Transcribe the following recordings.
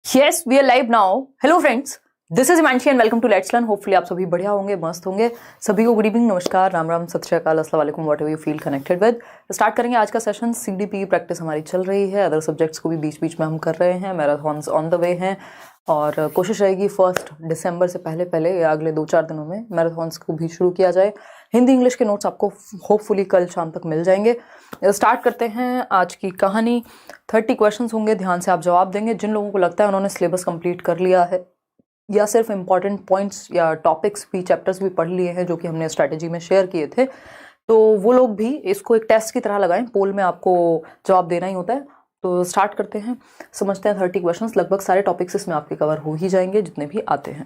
Yes, we are live now. Hello friends, this is Himanshi and welcome to Let's Learn. Hopefully आप सभी बढ़िया होंगे, मस्त होंगे. सभी को गुड इवनिंग, नमस्कार, राम राम, सत श्री अकाल, अस्सलाम वालेकुम, what ever you feel connected with. Start करेंगे आज का सेशन. CDP की प्रैक्टिस हमारी चल रही है, अदर सब्जेक्ट्स को भी बीच बीच में हम कर रहे हैं. मैराथॉन्स ऑन द वे हैं और कोशिश रहेगी 1 दिसंबर से पहले या अगले 2-4 दिनों में मैराथॉन्स को भी शुरू किया जाए. हिंदी इंग्लिश के नोट्स आपको होपफुली कल शाम तक मिल जाएंगे. स्टार्ट करते हैं आज की कहानी. 30 क्वेश्चंस होंगे, ध्यान से आप जवाब देंगे. जिन लोगों को लगता है उन्होंने सिलेबस कंप्लीट कर लिया है या सिर्फ इंपॉर्टेंट पॉइंट्स या टॉपिक्स भी, चैप्टर्स भी पढ़ लिए हैं जो कि हमने स्ट्रैटेजी में शेयर किए थे, तो वो लोग भी इसको एक टेस्ट की तरह लगाएं. पोल में आपको जवाब देना ही होता है. तो स्टार्ट करते हैं, समझते हैं. 30 क्वेश्चंस, लगभग सारे टॉपिक्स इसमें आपके कवर हो ही जाएंगे जितने भी आते हैं.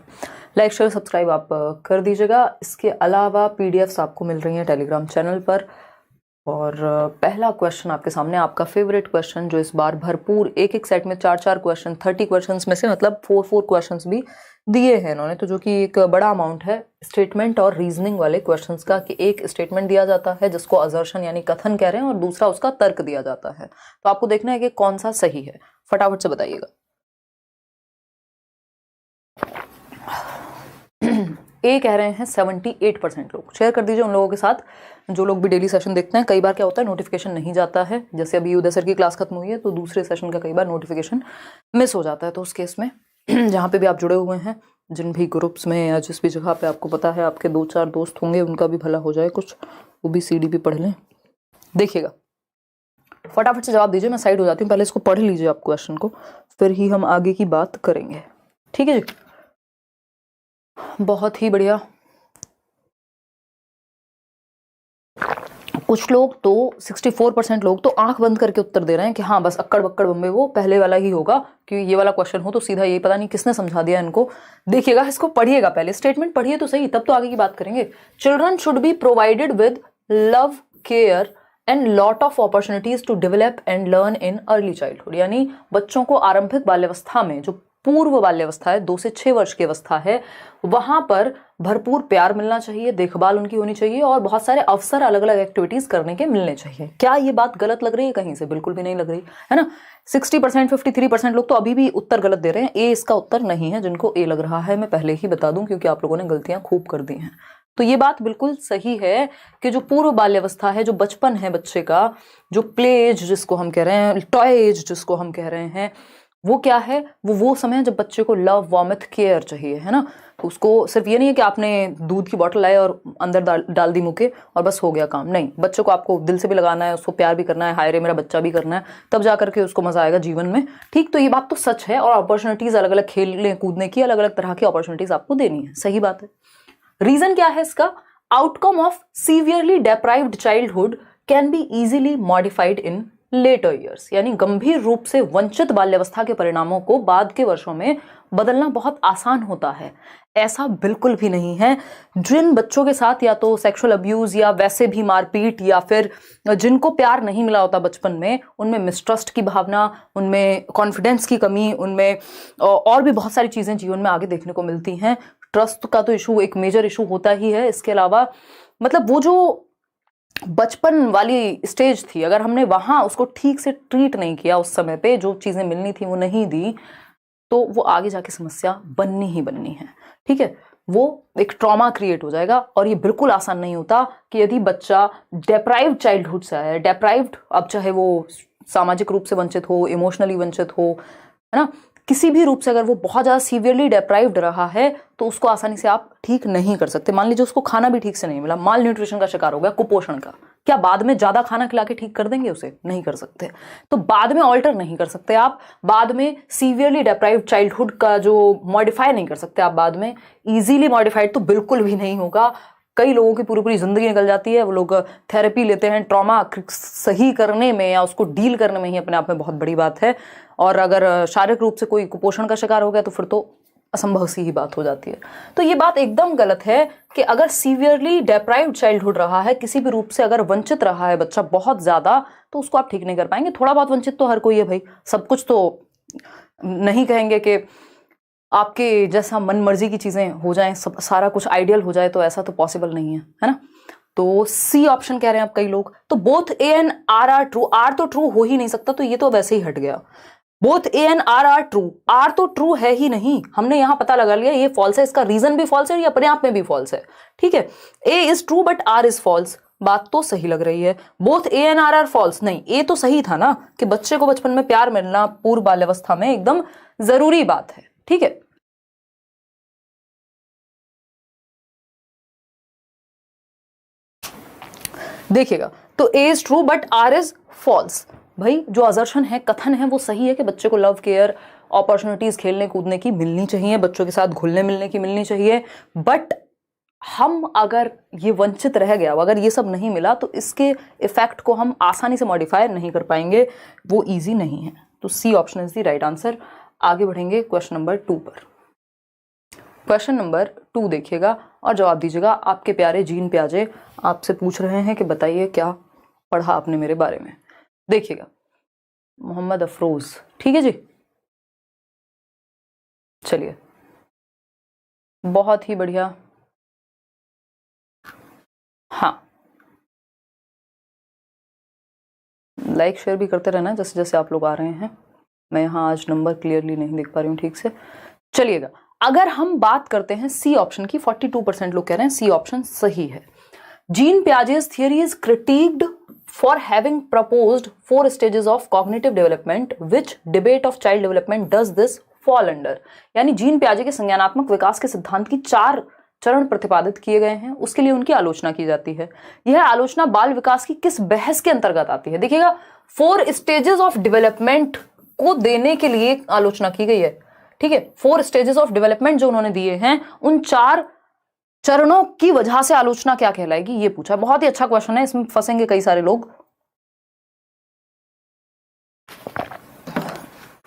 लाइक शेयर सब्सक्राइब आप कर दीजिएगा. इसके अलावा PDFs आपको मिल रही हैं टेलीग्राम चैनल पर. और पहला क्वेश्चन आपके सामने, आपका फेवरेट क्वेश्चन जो इस बार भरपूर एक सेट में 4 क्वेश्चन, 30 क्वेश्चंस में से मतलब 4 क्वेश्चंस भी दिए हैं इन्होंने, तो जो कि एक बड़ा अमाउंट है स्टेटमेंट और रीजनिंग वाले क्वेश्चंस का. कि एक स्टेटमेंट दिया जाता है जिसको असर्शन यानी कथन कह रहे हैं और दूसरा उसका तर्क दिया जाता है. तो आपको देखना है कि कौन सा सही है. फटाफट से बताइएगा. ए कह रहे हैं 78% लोग. शेयर कर दीजिए उन लोगों के साथ जो लोग भी डेली सेशन देखते हैं. कई बार क्या होता है, नोटिफिकेशन नहीं जाता है. जैसे अभी उदय सर की क्लास खत्म हुई है तो दूसरे सेशन का कई बार नोटिफिकेशन मिस हो जाता है. तो उस केस में जहाँ पे भी आप जुड़े हुए हैं, जिन भी ग्रुप्स में या जिस भी जगह पे आपको पता है आपके 2-4 दोस्त होंगे, उनका भी भला हो जाए कुछ, वो भी CDP पढ़ लें. देखिएगा, फटाफट से जवाब दीजिए. मैं साइड हो जाती हूँ, पहले इसको पढ़ लीजिए आप क्वेश्चन को, फिर ही हम आगे की बात करेंगे. ठीक है जी, बहुत ही बढ़िया. कुछ लोग तो 64% लोग तो आंख बंद करके उत्तर दे रहे हैं कि हाँ बस अक्कड़ बक्कड़ बम्बे वो पहले वाला ही होगा, क्योंकि ये वाला क्वेश्चन हो तो सीधा ये, पता नहीं किसने समझा दिया इनको. देखिएगा, इसको पढ़िएगा, पहले स्टेटमेंट पढ़िए तो सही, तब तो आगे की बात करेंगे. Children should be provided with love, care and lot of opportunities to develop and learn in early childhood. यानी बच्चों को आरंभिक बाल्यावस्था में, जो पूर्व बाल्यावस्था है, 2 से 6 वर्ष की अवस्था है, वहां पर भरपूर प्यार मिलना चाहिए, देखभाल उनकी होनी चाहिए और बहुत सारे अवसर, अलग अलग एक्टिविटीज करने के मिलने चाहिए. क्या ये बात गलत लग रही है? कहीं से बिल्कुल भी नहीं लग रही है ना. 60%, 53% लोग तो अभी भी उत्तर गलत दे रहे हैं. ए इसका उत्तर नहीं है. जिनको ए लग रहा है मैं पहले ही बता दूं, क्योंकि आप लोगों ने गलतियां खूब कर दी हैं. तो ये बात बिल्कुल सही है कि जो पूर्व बाल्यावस्था है, जो बचपन है बच्चे का, जो प्ले एज जिसको हम कह रहे हैं, टॉय एज जिसको हम कह रहे हैं, वो क्या है, वो समय है जब बच्चे को लव, वार्मथ, केयर चाहिए, है ना. उसको सिर्फ ये नहीं है कि आपने दूध की बोतल लाए और अंदर डाल दी मुके और बस हो गया काम. नहीं, बच्चे को आपको दिल से भी लगाना है, उसको प्यार भी करना है, हाय रे मेरा बच्चा भी करना है, तब जा करके उसको मजा आएगा जीवन में. ठीक, तो ये बात तो सच है. और अपॉर्चुनिटीज अलग अलग खेलने कूदने की, अलग अलग तरह की अपॉर्चुनिटीज आपको देनी है. सही बात है. रीजन क्या है इसका? Outcome of severely deprived childhood can be easily modified in later years. यानी गंभीर रूप से वंचित बाल्यावस्था के परिणामों को बाद के वर्षों में बदलना बहुत आसान होता है. ऐसा बिल्कुल भी नहीं है. जिन बच्चों के साथ या तो सेक्सुअल अब्यूज या वैसे भी मारपीट, या फिर जिनको प्यार नहीं मिला होता बचपन में, उनमें मिसट्रस्ट की भावना, उनमें कॉन्फिडेंस की कमी, उनमें और भी बहुत सारी चीजें जीवन में आगे देखने को मिलती हैं. ट्रस्ट का तो इशू एक मेजर इशू होता ही है. इसके अलावा मतलब वो जो बचपन वाली स्टेज थी, अगर हमने वहां उसको ठीक से ट्रीट नहीं किया, उस समय पे जो चीजें मिलनी थी वो नहीं दी, तो वो आगे जाके समस्या बननी ही बननी है. ठीक है, वो एक ट्रॉमा क्रिएट हो जाएगा. और ये बिल्कुल आसान नहीं होता कि यदि बच्चा डेप्राइव्ड चाइल्डहुड से आया है, डेप्राइव्ड, अब चाहे वो सामाजिक रूप से वंचित हो, इमोशनली वंचित हो, है ना, किसी भी रूप से अगर वो बहुत ज्यादा सीवियरली डेप्राइव्ड रहा है, तो उसको आसानी से आप ठीक नहीं कर सकते. मान लीजिए उसको खाना भी ठीक से नहीं मिला, माल न्यूट्रिशन का शिकार हो गया, कुपोषण का, क्या बाद में ज्यादा खाना खिला के ठीक कर देंगे उसे? नहीं कर सकते. तो बाद में ऑल्टर नहीं कर सकते आप. बाद में सीवियरली डेप्राइव्ड चाइल्डहुड का जो मॉडिफाई नहीं कर सकते आप बाद में. इजीली मॉडिफाइड तो बिल्कुल भी नहीं होगा. कई लोगों की पूरी पूरी जिंदगी निकल जाती है. वो लोग थेरेपी लेते हैं. ट्रॉमा सही करने में या उसको डील करने में ही अपने आप में बहुत बड़ी बात है. और अगर शारीरिक रूप से कोई कुपोषण का शिकार हो गया तो फिर तो असंभव सी ही बात हो जाती है. तो ये बात एकदम गलत है कि अगर सीवियरली डेप्राइव्ड चाइल्डहुड रहा है, किसी भी रूप से अगर वंचित रहा है बच्चा बहुत ज्यादा, तो उसको आप ठीक नहीं कर पाएंगे. थोड़ा बहुत वंचित तो हर कोई है भाई. सब कुछ तो नहीं कहेंगे कि आपके जैसा मन मर्जी की चीजें हो जाएं, सब सारा कुछ आइडियल हो जाए, तो ऐसा तो पॉसिबल नहीं है ना. तो सी ऑप्शन कह रहे हैं अब कई लोग. तो both A and R are true. R तो ट्रू हो ही नहीं सकता, तो ये तो वैसे ही हट गया. Both A and R are true, R तो ट्रू है ही नहीं, हमने यहां पता लगा लिया ये फॉल्स है, इसका रीजन भी फॉल्स है, ये अपने आप में भी फॉल्स है, ठीक है। A is true but R is false, बात तो सही लग रही है। Both A and R are false, नहीं ए तो सही था ना कि बच्चे को बचपन में प्यार मिलना पूर्व बाल्यावस्था में एकदम जरूरी बात है, ठीक है। देखिएगा तो A is true but R is false, भाई जो असर्शन है, कथन है, वो सही है कि बच्चे को लव केयर अपॉर्चुनिटीज खेलने कूदने की मिलनी चाहिए, बच्चों के साथ घुलने मिलने की मिलनी चाहिए, बट हम अगर ये वंचित रह गया, अगर ये सब नहीं मिला तो इसके इफेक्ट को हम आसानी से मॉडिफाई नहीं कर पाएंगे, वो इजी नहीं है। तो C option is the right answer. आगे बढ़ेंगे क्वेश्चन नंबर 2 पर। क्वेश्चन नंबर 2 देखिएगा और जवाब दीजिएगा। आपके प्यारे जीन प्याजे आपसे पूछ रहे हैं कि बताइए क्या पढ़ा आपने मेरे बारे में। देखिएगा मोहम्मद अफरोज, ठीक है जी, चलिए बहुत ही बढ़िया। हाँ, लाइक शेयर भी करते रहना जैसे जैसे आप लोग आ रहे हैं। मैं यहाँ आज नंबर क्लियरली नहीं देख पा रही हूँ ठीक से। चलिएगा, अगर हम बात करते हैं सी ऑप्शन की, 42% लोग कह रहे हैं सी ऑप्शन सही है। Jean Piaget's theory is critiqued for having proposed 4 stages of cognitive development, which debate of child development does this fall under? यानी जीन पियाजे के संज्ञानात्मक विकास के सिद्धांत की 4 चरण प्रतिपादित किए गए हैं, उसके लिए उनकी आलोचना की जाती है। यह आलोचना बाल विकास की किस बहस के अंतर्गत आती है? देखिएगा 4 स्टेजेस ऑफ डेवलपमेंट को देने के लिए आलोचना की गई है, ठीक है। 4 स्टेजेस ऑफ डेवलपमेंट जो उन्होंने दिए हैं, उन 4 चरणों की वजह से आलोचना क्या कहलाएगी, ये पूछा। बहुत ही अच्छा क्वेश्चन है, इसमें फंसेंगे कई सारे लोग।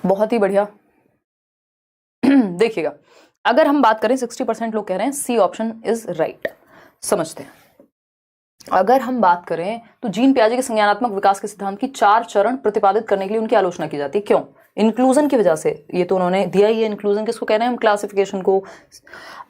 बहुत ही बढ़िया। देखिएगा, अगर हम बात करें 60% लोग कह रहे हैं सी ऑप्शन इज राइट। समझते हैं, अगर हम बात करें तो जीन पियाजे के संज्ञानात्मक विकास के सिद्धांत की 4 चरण प्रतिपादित करने के लिए उनकी आलोचना की जाती है। क्यों? इंक्लूजन की वजह से। ये तो उन्होंने दिया ही है। इंक्लूजन किसको कह रहे हैं हम? क्लासिफिकेशन को।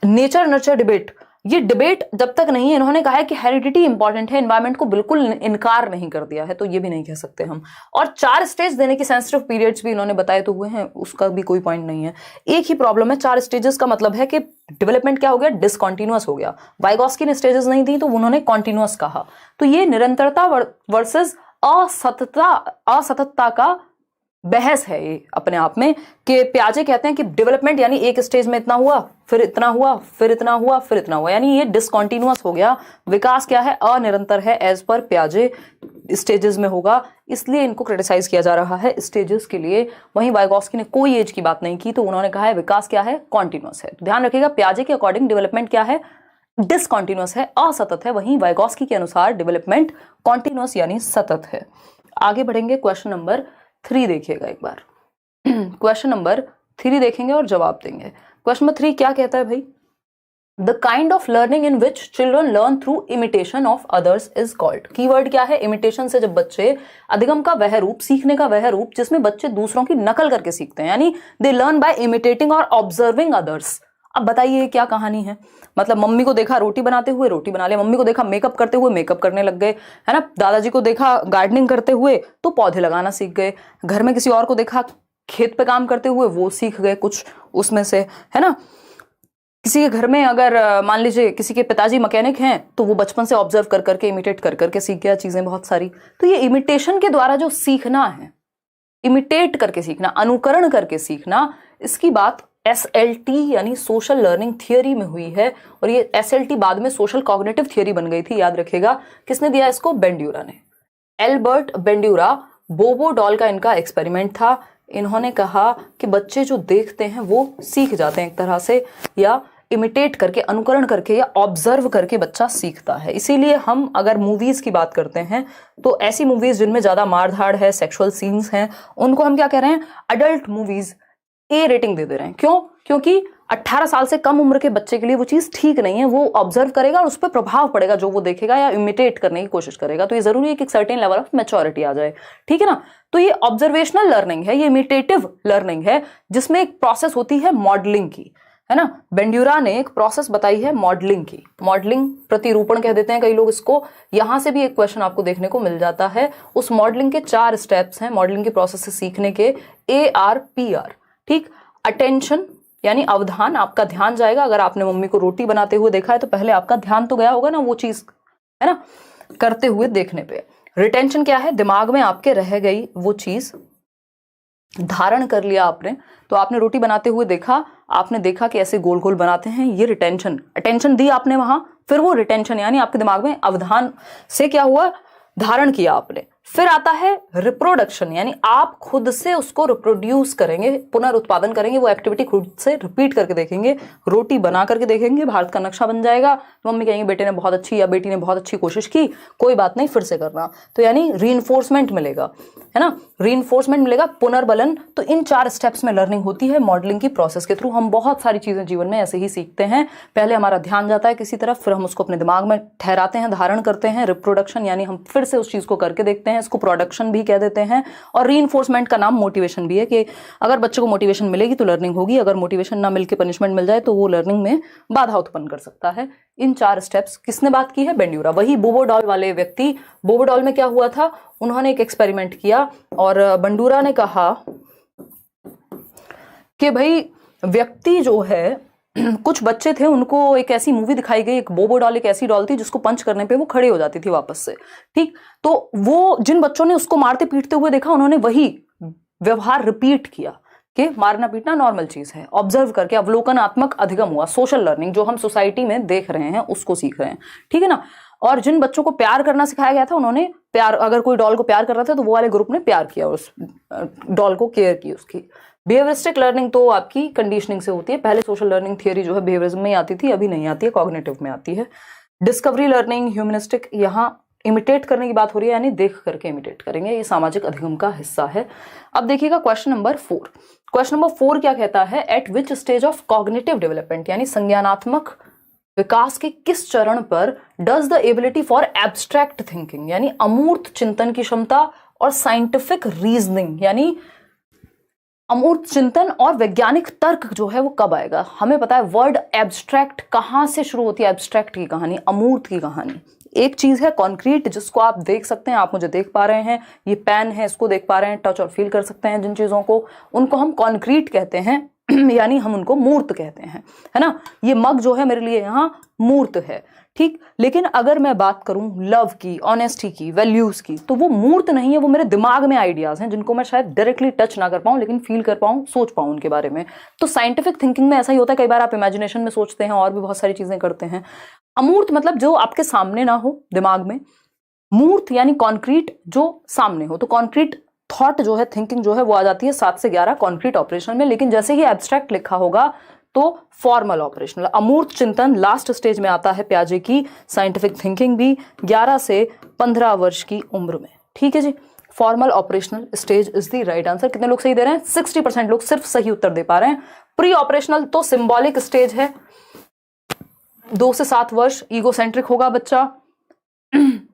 नेचर नर्चर डिबेट, ये डिबेट जब तक नहीं है, इन्होंने कहा है कि हेरिडिटी इंपॉर्टेंट है, एनवायरमेंट को बिल्कुल इनकार नहीं कर दिया है, तो ये भी नहीं कह सकते हम। और 4 स्टेज देने की सेंसिटिव पीरियड्स भी इन्होंने बताए तो हुए हैं, उसका भी कोई पॉइंट नहीं है। एक ही प्रॉब्लम है, 4 स्टेजेस का मतलब है कि डेवलपमेंट क्या हो गया? डिसकॉन्टिन्यूअस हो गया। वाइगॉस्की ने स्टेजेस नहीं दी तो उन्होंने कॉन्टिन्यूअस कहा। तो ये निरंतरता वर्सेस असततता का बहस है ये अपने आप में, कि पियाजे कहते हैं कि डेवलपमेंट यानी एक स्टेज में इतना हुआ, फिर इतना हुआ, फिर इतना हुआ, फिर इतना हुआ, यानी ये डिसकॉन्टिन्यूअस हो गया। विकास क्या है? अनिरंतर है, एज पर पियाजे स्टेजेस में होगा, इसलिए इनको क्रिटिसाइज किया जा रहा है स्टेजेस के लिए। वहीं वाइगॉस्की ने कोई एज की बात नहीं की, तो उन्होंने कहा है विकास क्या है? कॉन्टिन्यूअस है। तो ध्यान रखिएगा, पियाजे के अकॉर्डिंग डेवलपमेंट क्या है? डिसकॉन्टिन्यूअस है, असतत है। वहीं वाइगॉस्की के अनुसार डेवलपमेंट कॉन्टिन्यूअस यानी सतत है। आगे बढ़ेंगे, क्वेश्चन नंबर 3 देखिएगा एक बार। क्वेश्चन नंबर 3 देखेंगे और जवाब देंगे। क्वेश्चन नंबर 3 क्या कहता है भाई? The kind of learning in which children learn through imitation of others is called. Keyword क्या है? इमिटेशन से जब बच्चे, अधिगम का वह रूप, सीखने का वह रूप जिसमें बच्चे दूसरों की नकल करके सीखते हैं, यानी दे लर्न बाय इमिटेटिंग और ऑब्जर्विंग अदर्स। अब बताइए क्या कहानी है? मतलब मम्मी को देखा रोटी बनाते हुए, रोटी बना लिया। मम्मी को देखा मेकअप करते हुए, मेकअप करने लग गए, है ना। दादाजी को देखा गार्डनिंग करते हुए तो पौधे लगाना सीख गए। घर में किसी और को देखा खेत पे काम करते हुए, वो सीख गए कुछ उसमें से, है ना। किसी के घर में अगर मान लीजिए किसी के पिताजी मैकेनिक हैं, तो वो बचपन से ऑब्जर्व कर करके, इमिटेट कर करके सीख गया चीजें बहुत सारी। तो ये इमिटेशन के द्वारा जो सीखना है, इमिटेट करके सीखना, अनुकरण करके सीखना, इसकी बात SLT यानी सोशल लर्निंग थियोरी में हुई है। और ये SLT बाद में सोशल कॉग्निटिव थियोरी बन गई थी, याद रखिएगा। किसने दिया इसको? बेंड्यूरा ने। एल्बर्ट बेंड्यूरा, बोबो डॉल का इनका एक्सपेरिमेंट था। इन्होंने कहा कि बच्चे जो देखते हैं वो सीख जाते हैं एक तरह से, या इमिटेट करके, अनुकरण करके, या ऑब्जर्व करके बच्चा सीखता है। इसीलिए हम अगर मूवीज की बात करते हैं तो ऐसी मूवीज जिनमें ज्यादा मारधाड़ है, सेक्सुअल सीन्स हैं, उनको हम क्या कह रहे हैं? अडल्ट मूवीज ए रेटिंग दे दे रहे हैं। क्यों? क्योंकि 18 साल से कम उम्र के बच्चे के लिए वो चीज ठीक नहीं है। वो ऑब्जर्व करेगा और उस पर प्रभाव पड़ेगा जो वो देखेगा, या इमिटेट करने की कोशिश करेगा। तो ये जरूरी है कि एक सर्टेन लेवल ऑफ मैच्योरिटी आ जाए, ठीक है ना। तो ये ऑब्जर्वेशनल लर्निंग है, ये इमिटेटिव लर्निंग है, जिसमें एक प्रोसेस होती है मॉडलिंग की। है ना। बेंड्यूरा ने एक प्रोसेस बताई है मॉडलिंग की, मॉडलिंग प्रतिरूपण कह देते हैं कई लोग इसको। यहां से भी एक क्वेश्चन आपको देखने को मिल जाता है। उस मॉडलिंग के 4 स्टेप्स हैं मॉडलिंग के प्रोसेस से सीखने के, ARPR। ठीक, अटेंशन यानी अवधान, आपका ध्यान जाएगा। अगर आपने मम्मी को रोटी बनाते हुए देखा है तो पहले आपका ध्यान तो गया होगा ना वो चीज, है ना, करते हुए देखने पे। रिटेंशन क्या है, दिमाग में आपके रह गई वो चीज, धारण कर लिया आपने। तो आपने रोटी बनाते हुए देखा, आपने देखा कि ऐसे गोल गोल बनाते हैं, ये रिटेंशन, अटेंशन दी आपने वहां, फिर वो रिटेंशन यानी आपके दिमाग में अवधान से क्या हुआ, धारण किया आपने। फिर आता है रिप्रोडक्शन, यानी आप खुद से उसको रिप्रोड्यूस करेंगे, पुनरुत्पादन करेंगे, वो एक्टिविटी खुद से रिपीट करके देखेंगे, रोटी बना करके देखेंगे, भारत का नक्शा बन जाएगा। तो मम्मी कहेंगे बेटे ने बहुत अच्छी या बेटी ने बहुत अच्छी कोशिश की, कोई बात नहीं फिर से करना। तो यानी रीइंफोर्समेंट मिलेगा, है ना, रीइंफोर्समेंट मिलेगा, पुनर्बलन। तो इन 4 स्टेप्स में लर्निंग होती है मॉडलिंग की प्रोसेस के थ्रू। हम बहुत सारी चीजें जीवन में ऐसे ही सीखते हैं। पहले हमारा ध्यान जाता है किसी तरफ, फिर हम उसको अपने दिमाग में ठहराते हैं, धारण करते हैं। रिप्रोडक्शन यानी हम फिर से उस चीज को करके देखते हैं, इसको प्रोडक्शन भी कह देते हैं। और रीइंफोर्समेंट का नाम मोटिवेशन भी है, कि अगर बच्चे को मोटिवेशन मिलेगी तो लर्निंग होगी, अगर मोटिवेशन ना मिलके पनिशमेंट मिल जाए तो वो लर्निंग में बाधा उत्पन्न कर सकता है। इन 4 स्टेप्स किसने बात की है, बेंड्यूरा, वही बोबोडॉल वाले व्यक्ति। बोबोडॉल में क्या हुआ था, उन्होंने एक एक्सपेरिमेंट किया और बंडूरा ने कहा कि भाई व्यक्ति जो है, कुछ बच्चे थे उनको एक ऐसी मूवी दिखाई गई, एक बोबो डॉल एक ऐसी डॉल थी जिसको पंच करने पे वो खड़े हो जाती थी वापस से। ठीक, तो वो जिन बच्चों ने उसको मारते पीटते हुए देखा, उन्होंने वही व्यवहार रिपीट किया कि मारना पीटना नॉर्मल चीज है। ऑब्जर्व करके अवलोकनात्मक अधिगम हुआ, सोशल लर्निंग, जो हम सोसाइटी में देख रहे हैं उसको सीख रहे हैं, ठीक है ना। और जिन बच्चों को प्यार करना सिखाया गया था, उन्होंने प्यार, अगर कोई डॉल को प्यार कर रहा था तो वो वाले ग्रुप ने प्यार किया, उस डॉल को केयर की उसकी। बिहेवियरिस्टिक लर्निंग तो आपकी कंडीशनिंग से होती है। पहले सोशल लर्निंग थियरी जो है बिहेवियरिज्म में आती थी, अभी नहीं आती है, कॉग्निटिव में आती है। डिस्कवरी लर्निंग, ह्यूमनिस्टिक, यहाँ इमिटेट करने की बात हो रही है, यानी देख करके इमिटेट करेंगे, ये सामाजिक अधिगम का हिस्सा है। अब देखिएगा क्वेश्चन नंबर 4। क्वेश्चन नंबर 4 क्या कहता है, eight which stage of cognitive development, यानी संज्ञानात्मक विकास के किस चरण पर does the ability for abstract thinking, यानी अमूर्त चिंतन की क्षमता, और साइंटिफिक रीजनिंग, यानी अमूर्त चिंतन और वैज्ञानिक तर्क जो है वो कब आएगा। हमें पता है वर्ड एब्स्ट्रैक्ट कहां से शुरू होती है, एब्स्ट्रैक्ट की कहानी, अमूर्त की कहानी। एक चीज है कॉन्क्रीट, जिसको आप देख सकते हैं, आप मुझे देख पा रहे हैं, ये पेन है, इसको देख पा रहे हैं, टच और फील कर सकते हैं जिन चीजों को, उनको हम कॉन्क्रीट कहते हैं, यानी हम उनको मूर्त कहते हैं, है ना। ये मग जो है मेरे लिए यहाँ मूर्त है, ठीक। लेकिन अगर मैं बात करूं लव की, ऑनेस्टी की, वैल्यूज की, तो वो मूर्त नहीं है, वो मेरे दिमाग में आइडियाज हैं जिनको मैं शायद डायरेक्टली टच ना कर पाऊं, लेकिन फील कर पाऊं, सोच पाऊं उनके बारे में। तो साइंटिफिक थिंकिंग में ऐसा ही होता है, कई बार आप इमेजिनेशन में सोचते हैं और भी बहुत सारी चीजें करते हैं। अमूर्त मतलब जो आपके सामने ना हो दिमाग में, मूर्त यानी कॉन्क्रीट जो सामने हो। तो कॉन्क्रीट थॉट जो है, थिंकिंग जो है, वो आ जाती है 7 से 11 कॉन्क्रीट ऑपरेशन में। लेकिन जैसे ही एब्स्ट्रैक्ट लिखा होगा तो फॉर्मल ऑपरेशनल, अमूर्त चिंतन लास्ट स्टेज में आता है प्याजे की, साइंटिफिक थिंकिंग भी 11 से 15 वर्ष की उम्र में, ठीक है जी। Formal operational stage is the right answer. कितने लोग सही दे रहे हैं, 60% लोग सिर्फ सही उत्तर दे पा रहे हैं। प्री ऑपरेशनल तो सिंबॉलिक स्टेज है, 2 से 7 वर्ष, ईगोसेंट्रिक होगा बच्चा,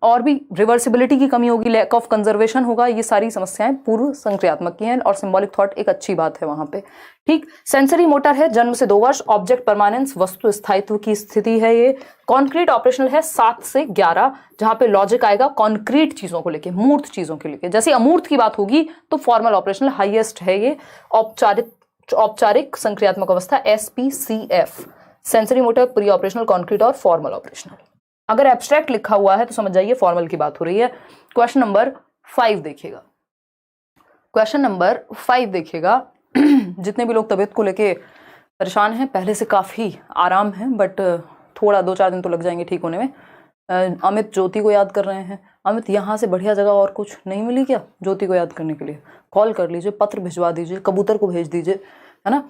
और भी रिवर्सिबिलिटी की कमी होगी, लैक ऑफ कंजर्वेशन होगा। ये सारी समस्याएं पूर्व संक्रियात्मक की हैं, और सिंबॉलिक थॉट एक अच्छी बात है वहां पे, ठीक। सेंसरी मोटर है, जन्म से 2 वर्ष, ऑब्जेक्ट परमानेंस, वस्तु स्थायित्व की स्थिति है ये। कॉन्क्रीट ऑपरेशनल है 7 से 11, जहां पे लॉजिक आएगा कॉन्क्रीट चीजों को लेके, मूर्त चीजों के लेके। जैसे अमूर्त की बात होगी तो फॉर्मल ऑपरेशनल हाईएस्ट है ये। औपचारिक संक्रियात्मक अवस्था SPCF, sensory motor, pre operational, concrete और फॉर्मल ऑपरेशनल। अगर एब्स्ट्रैक्ट लिखा हुआ है तो समझ जाइए फॉर्मल की बात हो रही है। क्वेश्चन नंबर 5 देखिएगा, क्वेश्चन नंबर 5 देखिएगा। जितने भी लोग तबीयत को लेके परेशान हैं, पहले से काफी आराम है, बट थोड़ा 2-4 दिन तो लग जाएंगे ठीक होने में। अमित ज्योति को याद कर रहे हैं। अमित, यहाँ से बढ़िया जगह और कुछ नहीं मिली क्या ज्योति को याद करने के लिए? कॉल कर लीजिए, पत्र भिजवा दीजिए, कबूतर को भेज दीजिए, है ना,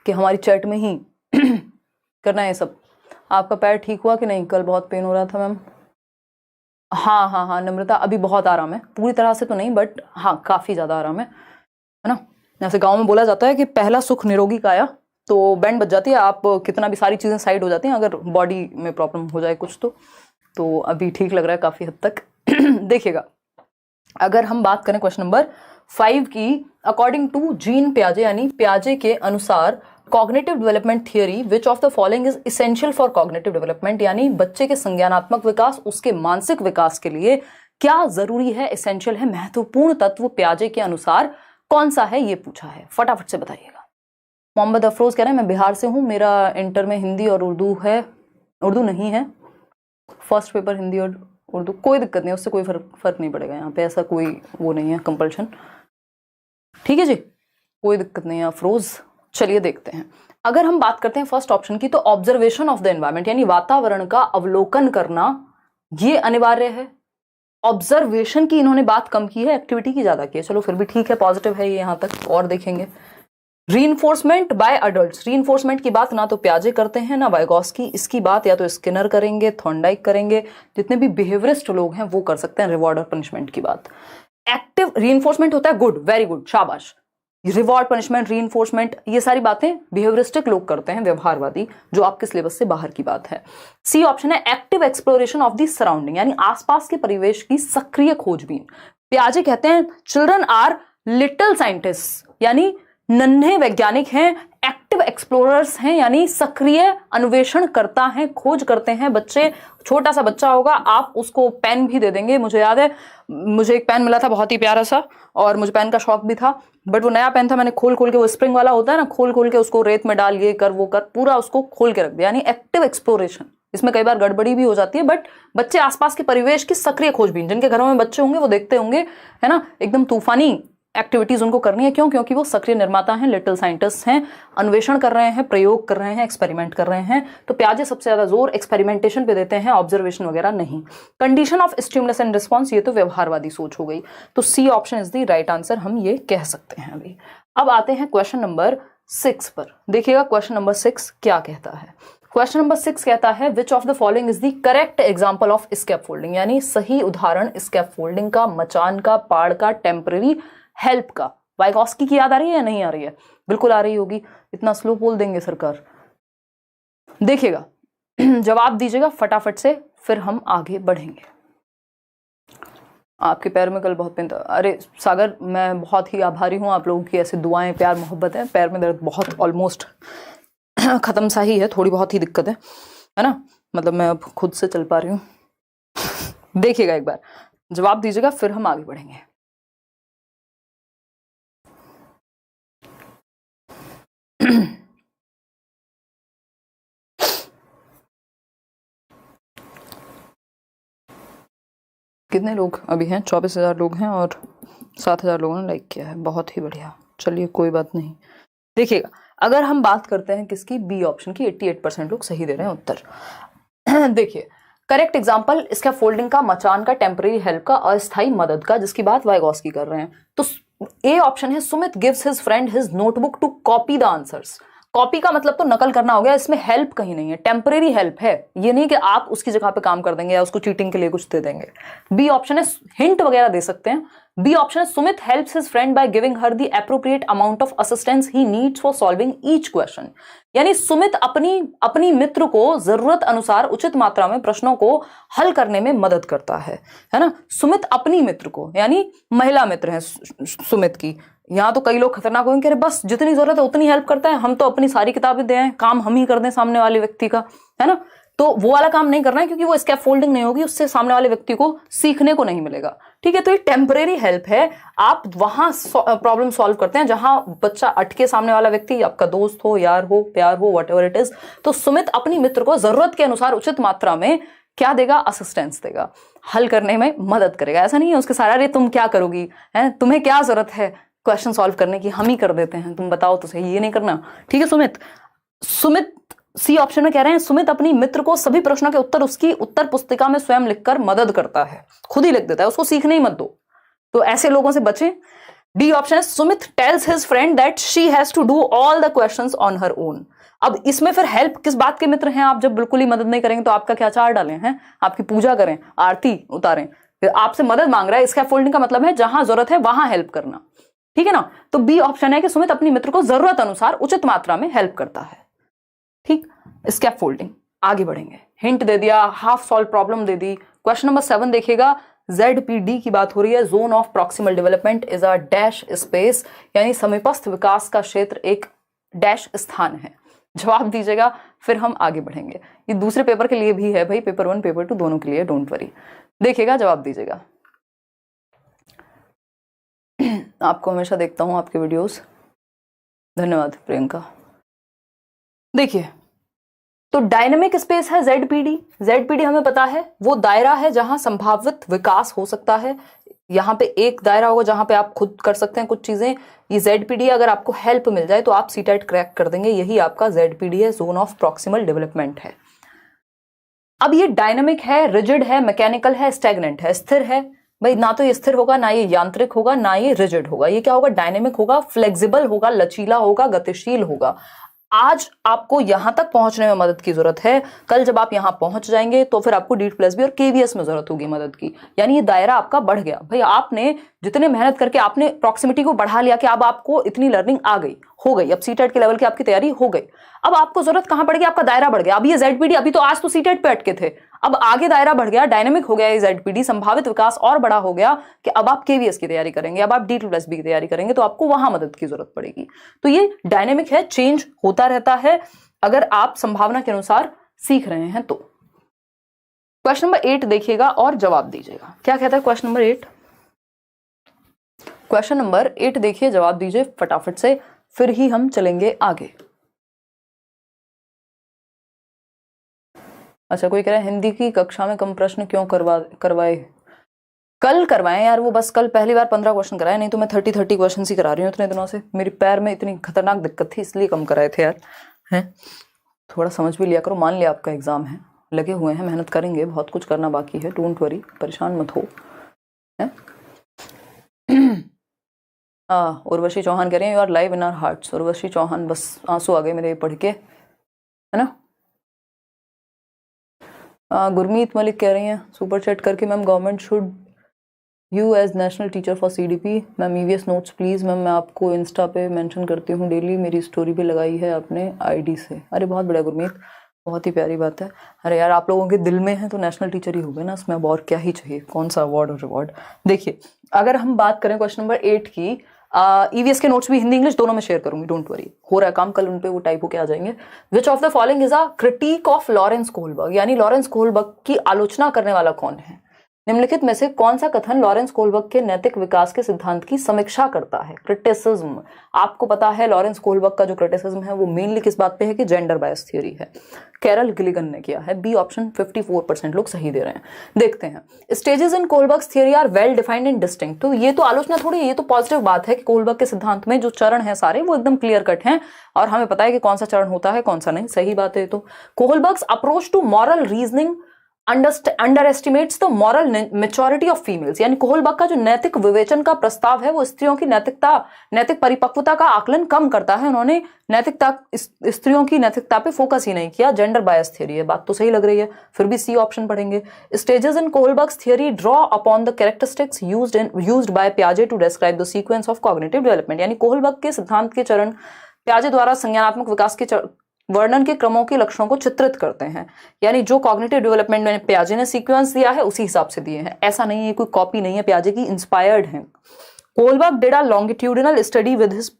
कि हमारी चैट में ही करना है सब। आपका पैर ठीक हुआ कि नहीं? कल बहुत पेन हो रहा था मैम। हाँ नम्रता, अभी बहुत आराम है, पूरी तरह से तो नहीं, बट हाँ काफी ज्यादा आराम है ना। जैसे गांव में बोला जाता है कि पहला सुख निरोगी काया, तो बैंड बज जाती है, आप कितना भी सारी चीजें साइड हो जाती हैं अगर बॉडी में प्रॉब्लम हो जाए कुछ तो अभी ठीक लग रहा है काफी हद तक। देखिएगा, अगर हम बात करें क्वेश्चन नंबर 5 की, अकॉर्डिंग टू जीन पियाजे, यानी पियाजे के अनुसार cognitive development theory which of the following is essential for cognitive development, यानी बच्चे के संज्ञानात्मक विकास, उसके मानसिक विकास के लिए क्या जरूरी है, एसेंशियल है, महत्वपूर्ण तत्व पियाजे के अनुसार कौन सा है, ये पूछा है। फटाफट से बताइएगा। मोहम्मद अफरोज कह रहे हैं मैं बिहार से हूं, मेरा इंटर में हिंदी और उर्दू है, उर्दू नहीं है, फर्स्ट पेपर हिंदी और उर्दू, कोई दिक्कत नहीं, उससे कोई फर्क नहीं पड़ेगा, यहाँ पे ऐसा कोई वो नहीं है कंपल्शन, ठीक है जी, कोई दिक्कत नहीं है अफरोज। चलिए देखते हैं, अगर हम बात करते हैं फर्स्ट ऑप्शन की, तो ऑब्जर्वेशन ऑफ द एनवायरमेंट यानी वातावरण का अवलोकन करना, ये अनिवार्य है। ऑब्जर्वेशन की इन्होंने बात कम की है, एक्टिविटी की ज्यादा की है, चलो फिर भी ठीक है, पॉजिटिव है ये यहां तक। और देखेंगे रीइंफोर्समेंट बाय अडल्ट्स, रीइंफोर्समेंट की बात ना तो पियाजे करते हैं ना वाइगॉस्की, इसकी बात या तो स्किनर करेंगे, थॉर्नडाइक करेंगे, जितने भी बिहेवियरिस्ट लोग हैं वो कर सकते हैं रिवॉर्ड और पनिशमेंट की बात। एक्टिव रीइंफोर्समेंट होता है गुड, वेरी गुड, शाबाश। रिवॉर्ड, पनिशमेंट, रीइंफोर्समेंट, ये सारी बातें बिहेवियरिस्टिक लोग करते हैं, व्यवहारवादी, जो आपके सिलेबस से बाहर की बात है। सी ऑप्शन है active exploration of the surrounding, यानी आसपास के परिवेश की सक्रिय खोजबीन। पियाजे कहते हैं चिल्ड्रन आर लिटिल साइंटिस्ट, यानी नन्हे वैज्ञानिक हैं, एक्टिव एक्सप्लोरर्स हैं, यानी सक्रिय अन्वेषण करता है, खोज करते हैं बच्चे। छोटा सा बच्चा होगा, आप उसको पेन भी दे देंगे। मुझे याद है, मुझे एक पेन मिला था बहुत ही प्यारा सा, और मुझे पेन का शौक भी था, बट वो नया पेन था, मैंने खोल खोल के, वो स्प्रिंग वाला होता है ना, खोल खोल के उसको रेत में डाल, ये कर वो कर, पूरा उसको खोल के रख दिया, यानी एक्टिव एक्सप्लोरेशन। इसमें कई बार गड़बड़ी भी हो जाती है, बट बच्चे आसपास के परिवेश की सक्रिय खोजबीन, जिनके घरों में बच्चे होंगे वो देखते होंगे, है ना, एकदम तूफानी एक्टिविटीज उनको करनी है। क्यों? क्योंकि वो सक्रिय निर्माता हैं, लिटिल साइंटिस्ट हैं, अन्वेषण कर रहे हैं, प्रयोग कर रहे हैं, एक्सपेरिमेंट कर रहे हैं। तो पियाजे सबसे ज्यादा जोर एक्सपेरिमेंटेशन पे देते हैं, ऑब्जर्वेशन वगैरह नहीं। Condition of stimulus and response, ये तो व्यवहारवादी सोच हो गई, तो C option is the right answer, हम ये कह सकते हैं अभी। अब आते हैं क्वेश्चन नंबर 6 पर। देखिएगा क्वेश्चन नंबर 6 क्या कहता है। क्वेश्चन नंबर 6 कहता है विच of the following is the correct example of scaffolding, यानी सही उदाहरण स्कैफोल्डिंग का, मचान का, पाड़ का, टेम्पररी हेल्प का। वाइगॉस्की की याद आ रही है या नहीं आ रही है? बिल्कुल आ रही होगी, इतना स्लो बोल देंगे सरकार। देखिएगा जवाब दीजिएगा फटाफट से, फिर हम आगे बढ़ेंगे। आपके पैर में कल बहुत पेन था। अरे सागर, मैं बहुत ही आभारी हूं आप लोगों की, ऐसे दुआएं, प्यार, मोहब्बत है। पैर में दर्द बहुत ऑलमोस्ट खत्म सा ही है, थोड़ी बहुत ही दिक्कत है ना, मतलब मैं अब खुद से चल पा रही हूं। देखिएगा एक बार, जवाब दीजिएगा फिर हम आगे बढ़ेंगे। कितने लोग अभी हैं? 24,000 लोग हैं और 7,000 लोगों ने लाइक किया है, बहुत ही बढ़िया। चलिए कोई बात नहीं। देखिएगा अगर हम बात करते हैं किसकी, बी ऑप्शन की, 88% लोग सही दे रहे हैं उत्तर। देखिए करेक्ट एग्जांपल इसका फोल्डिंग का, मचान का, टेम्पररी हेल्प का, अस्थायी मदद का, जिसकी बात वाइगॉस्की कर रहे हैं। तो ए ऑप्शन है Sumit gives his friend his notebook to copy the answers. Copy का मतलब तो नकल करना हो गया, इसमें हेल्प कहीं नहीं है, टेम्परेरी हेल्प है, ये नहीं कि आप उसकी जगह पे काम कर देंगे या उसको चीटिंग के लिए कुछ दे देंगे। बी ऑप्शन है, हिंट वगैरह दे सकते हैं। बी ऑप्शन है Sumit helps his friend by giving her the appropriate amount of assistance he needs for solving each question, यानी सुमित अपनी मित्र को जरूरत अनुसार उचित मात्रा में प्रश्नों को हल करने में मदद करता है ना। सुमित अपनी मित्र को, यानी महिला मित्र है सुमित की। यहाँ तो कई लोग खतरनाक होंगे, अरे बस जितनी जरूरत है उतनी हेल्प करता है, हम तो अपनी सारी किताबें दें, काम हम ही कर दें सामने वाले व्यक्ति का, है ना। तो वो वाला काम नहीं करना है, क्योंकि वो स्कैफोल्डिंग नहीं होगी, उससे सामने वाले व्यक्ति को सीखने को नहीं मिलेगा। ठीक है, तो ये टेम्परेरी हेल्प है, आप वहां प्रॉब्लम सॉल्व करते हैं जहां बच्चा अटके, सामने वाला व्यक्ति आपका दोस्त हो, यार हो, प्यार हो, वट एवर इट इज। तो सुमित अपनी मित्र को जरूरत के अनुसार उचित मात्रा में क्या देगा, असिस्टेंस देगा, हल करने में मदद करेगा। ऐसा नहीं है उसके सारा, अरे तुम क्या करोगी, है तुम्हें क्या जरूरत है क्वेश्चन सॉल्व करने की, हम ही कर देते हैं, तुम बताओ तो सही, ये नहीं करना। ठीक है सुमित सी ऑप्शन में कह रहे हैं सुमित अपनी मित्र को सभी प्रश्नों के उत्तर उसकी उत्तर पुस्तिका में स्वयं लिखकर मदद करता है, खुद ही लिख देता है, उसको सीखने ही मत दो। तो ऐसे लोगों से बचें। डी ऑप्शन है Sumit tells his friend that she has to do all the questions on her own. अब इसमें फिर हेल्प किस बात के मित्र हैं? आप जब बिल्कुल ही मदद नहीं करेंगे तो आपका क्या चार डालें हैं, आपकी पूजा करें, आरती उतारें, फिर आपसे मदद मांग रहा है। स्कैफोल्डिंग का मतलब है जहां जरूरत है वहां हेल्प करना, ठीक है ना। तो बी ऑप्शन है कि सुमित अपनी मित्र को जरूरत अनुसार उचित मात्रा में हेल्प करता है। ठीक, स्कैफोल्डिंग। आगे बढ़ेंगे, हिंट दे दिया, हाफ सॉल्व प्रॉब्लम दे दी। क्वेश्चन नंबर 7 देखिएगा, ZPD की बात हो रही है। Zone of proximal development is a dash space, यानी समीपस्थ विकास का क्षेत्र एक डैश स्थान है? जवाब दीजिएगा, फिर हम आगे बढ़ेंगे। ये दूसरे पेपर के लिए भी है भाई, पेपर 1 पेपर 2 दोनों के लिए, डोंट वरी। देखिएगा, जवाब दीजिएगा। आपको हमेशा देखता हूं आपके वीडियोस, धन्यवाद प्रियंका। देखिए, तो डायनेमिक स्पेस है ZPD। ZPD हमें पता है वो दायरा है जहां संभावित विकास हो सकता है। यहाँ पे एक दायरा होगा जहां पे आप खुद कर सकते हैं कुछ चीजें। ये ZPD, अगर आपको हेल्प मिल जाए तो आप सीटेट क्रैक कर देंगे। यही आपका ZPD है, जोन ऑफ प्रॉक्सिमल डेवलपमेंट है। अब ये डायनेमिक है, रिजिड है, मैकेनिकल है, स्टैग्नेंट है, स्थिर है। भाई ना तो ये स्थिर होगा, ना ये यांत्रिक होगा, ना ये रिजिड होगा। ये क्या होगा? डायनेमिक होगा, फ्लेक्सिबल होगा, लचीला होगा, गतिशील होगा। आज आपको यहां तक पहुंचने में मदद की जरूरत है। कल जब आप यहां पहुंच जाएंगे तो फिर आपको DT+B और KVS में जरूरत होगी मदद की। यानी ये दायरा आपका बढ़ गया। भाई आपने जितने मेहनत करके आपने प्रॉक्सिमिटी को बढ़ा लिया कि अब आपको इतनी लर्निंग आ गई, हो गई, अब सीटेट के लेवल की आपकी तैयारी हो गई। अब आपको जरूरत कहां पड़ गई? आपका दायरा बढ़ गया। अब ये ZPD, अभी तो आज तो सीटेट पे अटके थे, अब आगे दायरा बढ़ गया, डायनेमिक हो गया ये ZPD, संभावित विकास और बड़ा हो गया कि अब आप KVS की तैयारी करेंगे, अब आप DT+B की तैयारी करेंगे, तो आपको वहां मदद की जरूरत पड़ेगी। तो ये डायनेमिक है, चेंज होता रहता है अगर आप संभावना के अनुसार सीख रहे हैं तो। क्वेश्चन नंबर 8 देखिएगा और जवाब दीजिएगा। क्या कहता है क्वेश्चन नंबर 8? क्वेश्चन नंबर 8 देखिए, जवाब दीजिए फटाफट से, फिर ही हम चलेंगे आगे। अच्छा, कोई कह रहा है हिंदी की कक्षा में कम प्रश्न क्यों करवाए? कल करवाएं यार, वो बस कल पहली बार 15 क्वेश्चन कराए, नहीं तो मैं 30 क्वेश्चन ही करा रही हूँ इतने दिनों से। मेरी पैर में इतनी खतरनाक दिक्कत थी इसलिए कम कराए थे यार। हैं, थोड़ा समझ भी लिया करो। मान लिया आपका एग्जाम है, लगे हुए हैं, मेहनत करेंगे, बहुत कुछ करना बाकी है, डोंट वरी, परेशान मत हो। उर्वशी चौहान कह रहे हैं you are live in our hearts. Urvashi Chauhan, बस आंसू आ गए मेरे पढ़ के, है ना। गुरमीत मलिक कह रही हैं सुपर चैट करके, ma'am government should you as national teacher for CDP। Ma'am EVS notes please. Ma'am मैं आपको इंस्टा पे मेंशन करती हूँ डेली, मेरी स्टोरी पे लगाई है आपने ID से। अरे बहुत बढ़िया गुरमीत, बहुत ही प्यारी बात है। अरे यार, आप लोगों के दिल में है तो नेशनल टीचर ही हो गए ना, इसमें अब और क्या ही चाहिए, कौन सा अवार्ड और रिवॉर्ड। देखिए, अगर हम बात करें क्वेश्चन नंबर 8 की, EVS के नोट्स भी हिंदी इंग्लिश दोनों में शेयर करूंगी, डोंट वरी, हो रहा है काम, कल उन पे वो टाइप होके आ जाएंगे। विच of the following is a critic of Lawrence Kohlberg, यानी लॉरेंस कोहलबर्ग की आलोचना करने वाला कौन है? निम्नलिखित में से कौन सा कथन लॉरेंस कोहलबर्ग के नैतिक विकास के सिद्धांत की समीक्षा करता है? क्रिटिसिज्म। आपको पता है लॉरेंस कोहलबर्ग का जो क्रिटिसिज्म है वो मेनली किस बात पे है कि जेंडर बायस थ्योरी है। कैरल गिलिगन ने किया है। बी ऑप्शन, 54% लोग सही दे रहे हैं। देखते हैं, stages in Kohlberg's theory are well defined and distinct. तो ये तो आलोचना थोड़ी, ये तो पॉजिटिव बात है कि कोहलबर्ग के सिद्धांत में जो चरण है सारे वो एकदम क्लियर कट हैं और हमें पता है कि कौन सा चरण होता है कौन सा नहीं, सही बात है। तो Kohlberg's approach to moral reasoning underestimates the moral maturity of females, यानी कोहलबर्ग का जो नैतिक विवेचन का प्रस्ताव है वो स्त्रियों की नैतिक परिपक्वता का आकलन कम करता है। उन्होंने स्त्रियों की नैतिकता पे फोकस ही नहीं किया। जेंडर बायस थ्योरी है, बात तो सही लग रही है, फिर भी सी ऑप्शन पढ़ेंगे। Stages in Kohlberg's theory draw upon the characteristics used by पियाजे to describe the sequence of cognitive development, यानी कोहलबर्ग के सिद्धांत के चरण पियाजे द्वारा संज्ञानात्मक विकास के वर्णन के क्रमों के लक्षणों को चित्रित करते हैं। यानी जो कॉग्निटिव डेवलपमेंट में पियाजे ने सीक्वेंस दिया है उसी हिसाब से दिए हैं, ऐसा नहीं है कोई कॉपी नहीं है पियाजे की, इंस्पायर्ड है। Kohlberg did a longitudinal study with his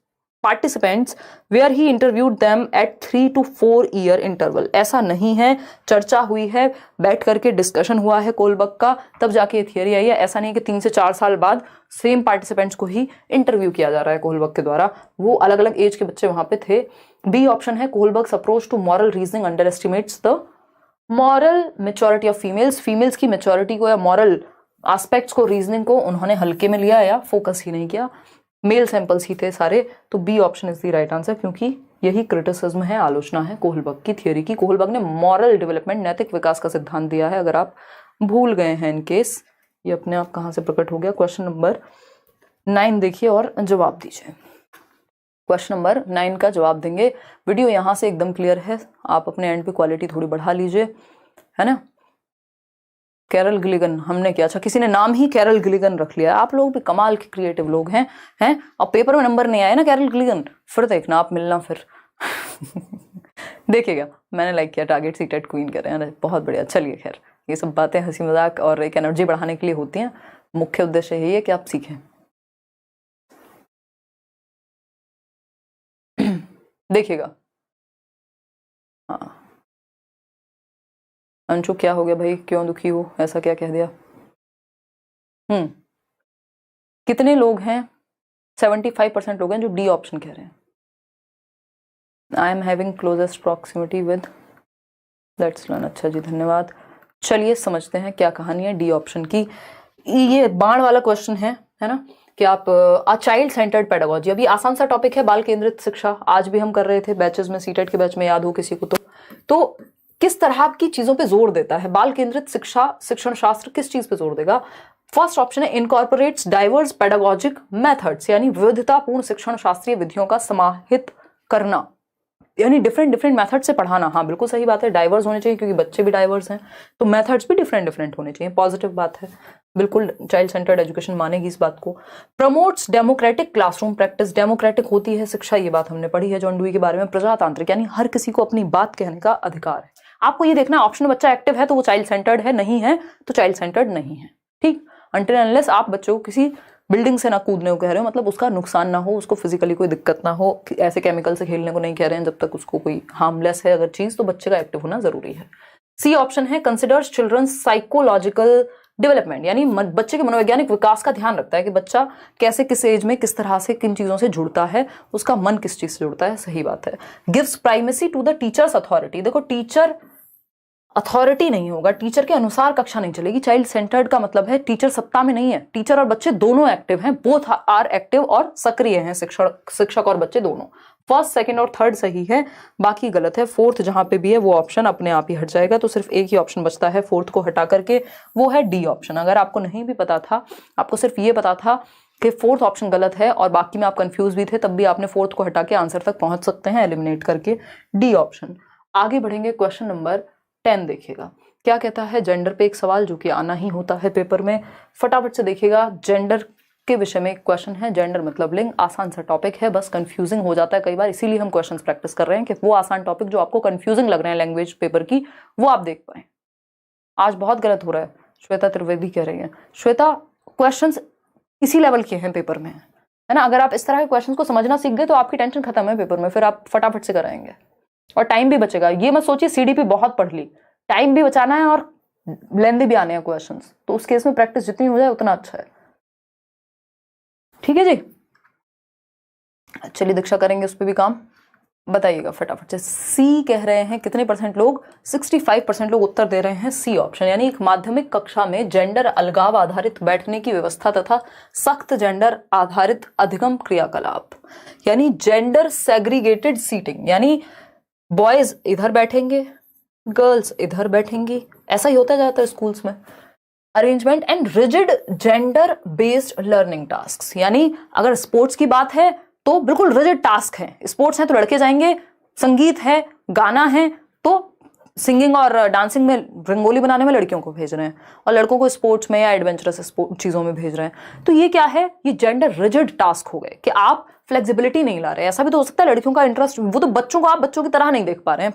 participants where he interviewed them at 3 to 4 year interval. ऐसा नहीं है, चर्चा हुई है, बैठ करके डिस्कशन हुआ है कोहलबर्ग का, तब जाके ये थियरी आई है। ऐसा नहीं है कि 3 से 4 साल बाद सेम पार्टिसिपेंट्स को ही इंटरव्यू किया जा रहा है कोहलबर्ग के द्वारा, वो अलग अलग एज के बच्चे वहां पे थे। बी ऑप्शन है, Kohlberg's approach to moral reasoning underestimates the moral maturity of females. Females की मेच्योरिटी को या मॉरल एस्पेक्ट्स को, रीजनिंग को उन्होंने हल्के में लिया या फोकस ही नहीं किया। मेल सैंपल्स ही थे सारे, तो B option is the right answer, क्योंकि यही क्रिटिसिज्म है, आलोचना है कोहलबर्ग की थियरी की। कोहलबर्ग ने मॉरल डेवलपमेंट, नैतिक विकास का सिद्धांत दिया है, अगर आप भूल गए हैं इन केस। ये अपने आप कहां से प्रकट हो गया। क्वेश्चन नंबर 9 देखिए और जवाब दीजिए। क्वेश्चन नंबर 9 का जवाब देंगे। वीडियो यहां से एकदम क्लियर है, आप अपने एंड पे क्वालिटी थोड़ी बढ़ा लीजिए, है ना। कैरल गिलिगन हमने किया, अच्छा किसी ने नाम ही कैरल गिलिगन रख लिया। आप लोग भी कमाल के क्रिएटिव लोग हैं और पेपर में नंबर नहीं आया ना कैरल गिलिगन, फिर देखना आप मिलना फिर। देखिएगा, मैंने लाइक किया, टारगेट सीटेड क्वीन कर रहे हैं, बहुत बढ़िया। चलिए खैर, ये सब बातें हंसी मजाक और एक एनर्जी बढ़ाने के लिए होती हैं, मुख्य उद्देश्य यही है कि आप सीखें। देखिएगा। हाँ अंशु क्या हो गया भाई, क्यों दुखी हो, ऐसा क्या कह दिया? कितने लोग हैं? 75% लोग हैं जो डी ऑप्शन कह रहे हैं। I am having closest proximity with let's learn. अच्छा जी धन्यवाद। चलिए समझते हैं क्या कहानी है डी ऑप्शन की। ये बाण वाला क्वेश्चन है ना, कि आप चाइल्ड सेंटर्ड पेडागोजी, अभी आसान सा टॉपिक है, बाल केंद्रित शिक्षा, आज भी हम कर रहे थे बैचेस में, सीटेट के बैच में, याद हो किसी को तो किस तरह की चीजों पे जोर देता है बाल केंद्रित शिक्षा, शिक्षण शास्त्र किस चीज पे जोर देगा? फर्स्ट ऑप्शन है इनकॉर्पोरेट्स डाइवर्स पेडागोजिक मेथड्स, यानी विविधतापूर्ण शिक्षण शास्त्रीय विधियों का समाहित करना, यानी डिफरेंट मेथड से पढ़ाना। हाँ बिल्कुल सही बात है, डाइवर्स होने चाहिए क्योंकि बच्चे भी डाइवर्स हैं, तो मेथड्स भी डिफरेंट होने चाहिए, पॉजिटिव बात है, बिल्कुल चाइल्ड सेंटर्ड एजुकेशन मानेगी इस बात को। Promotes democratic classroom practice, democratic होती है शिक्षा, ये बात हमने पढ़ी है जॉन डुई के बारे में। प्रजातांत्रिक, यानी हर किसी को अपनी बात कहने का अधिकार है। आपको ये देखना ऑप्शन बच्चा एक्टिव है तो वो चाइल्ड सेंटर्ड है, नहीं है तो चाइल्ड सेंटर्ड नहीं है, ठीक। अनटिल अनलेस आप बच्चों को किसी बिल्डिंग से ना कूदने को कह रहे हो, मतलब उसका नुकसान ना हो, उसको फिजिकली कोई दिक्कत ना हो, ऐसे केमिकल से खेलने को नहीं कह रहे हैं, जब तक उसको कोई हार्मलेस है अगर चीज, तो बच्चे का एक्टिव होना जरूरी है। सी ऑप्शन है कंसिडर्स चिल्ड्रंस साइकोलॉजिकल डेवलपमेंट, यानी बच्चे के मनोवैज्ञानिक विकास का ध्यान रखता है कि बच्चा कैसे किस एज में किस तरह से किन चीजों से जुड़ता है, उसका मन किस चीज से जुड़ता है, सही बात है। Gives primacy to the teacher's authority, देखो टीचर अथॉरिटी नहीं होगा, टीचर के अनुसार कक्षा नहीं चलेगी। चाइल्ड सेंटर्ड का मतलब है टीचर सत्ता में नहीं है, टीचर और बच्चे दोनों एक्टिव हैं, बोथ आर एक्टिव और सक्रिय हैं, शिक्षक और बच्चे दोनों। फर्स्ट सेकंड और थर्ड सही है, बाकी गलत है। फोर्थ जहां पे भी है वो ऑप्शन अपने आप ही हट जाएगा, तो सिर्फ एक ही ऑप्शन बचता है फोर्थ को हटा करके, वो है डी ऑप्शन। अगर आपको नहीं भी पता था, आपको सिर्फ ये पता था कि फोर्थ ऑप्शन गलत है और बाकी में आप कंफ्यूज भी थे, तब भी आपने फोर्थ को हटा के आंसर तक पहुंच सकते हैं एलिमिनेट करके, डी ऑप्शन। आगे बढ़ेंगे, क्वेश्चन नंबर 10 देखिएगा क्या कहता है। जेंडर पे एक सवाल जो कि आना ही होता है पेपर में, फटाफट से देखिएगा। जेंडर के विषय में एक क्वेश्चन है, जेंडर मतलब लिंग, आसान सा टॉपिक है, बस कंफ्यूजिंग हो जाता है कई बार, इसीलिए हम क्वेश्चंस प्रैक्टिस कर रहे हैं कि वो आसान टॉपिक जो आपको कंफ्यूजिंग लग रहे हैं लैंग्वेज पेपर की, वो आप देख पाए। आज बहुत गलत हो रहा है, श्वेता त्रिवेदी कह रही है। श्वेता क्वेश्चंस इसी लेवल के हैं पेपर में, है ना। अगर आप इस तरह के क्वेश्चंस को समझना सीख गए तो आपकी टेंशन खत्म है पेपर में, फिर आप फटाफट से कराएंगे और टाइम भी बचेगा। ये मत सोचिए सीडीपी बहुत पढ़ ली, टाइम भी बचाना है और लेंथी भी आने हैं क्वेश्चंस, तो उस केस में प्रैक्टिस जितनी हो जाए उतना अच्छा है, ठीक है जी। चलिए दीक्षा करेंगे उस पर भी काम, बताइएगा फटाफट से। सी कह रहे हैं कितने परसेंट लोग, 65% लोग उत्तर दे रहे हैं सी ऑप्शन, यानी एक माध्यमिक कक्षा में जेंडर अलगाव आधारित बैठने की व्यवस्था तथा सख्त जेंडर आधारित अधिगम क्रियाकलाप, यानी जेंडर सेग्रीगेटेड सीटिंग, यानी बॉयज इधर बैठेंगे गर्ल्स इधर बैठेंगी, ऐसा ही होता जाता है स्कूल्स में। Arrangement and rigid gender based learning tasks, यानी अगर स्पोर्ट्स की बात है तो बिल्कुल रिजिड टास्क है, स्पोर्ट्स है तो लड़के जाएंगे, संगीत है गाना है तो सिंगिंग और डांसिंग में, रंगोली बनाने में लड़कियों को भेज रहे हैं, और लड़कों को स्पोर्ट्स में या एडवेंचरस चीजों में भेज रहे हैं। तो ये क्या है, ये जेंडर रिजिड टास्क हो गए कि आप फ्लेक्सिबिलिटी नहीं ला रहे। ऐसा भी तो हो सकता है लड़कियों का इंटरेस्ट, वो तो बच्चों को आप बच्चों की तरह नहीं देख पा रहे हैं,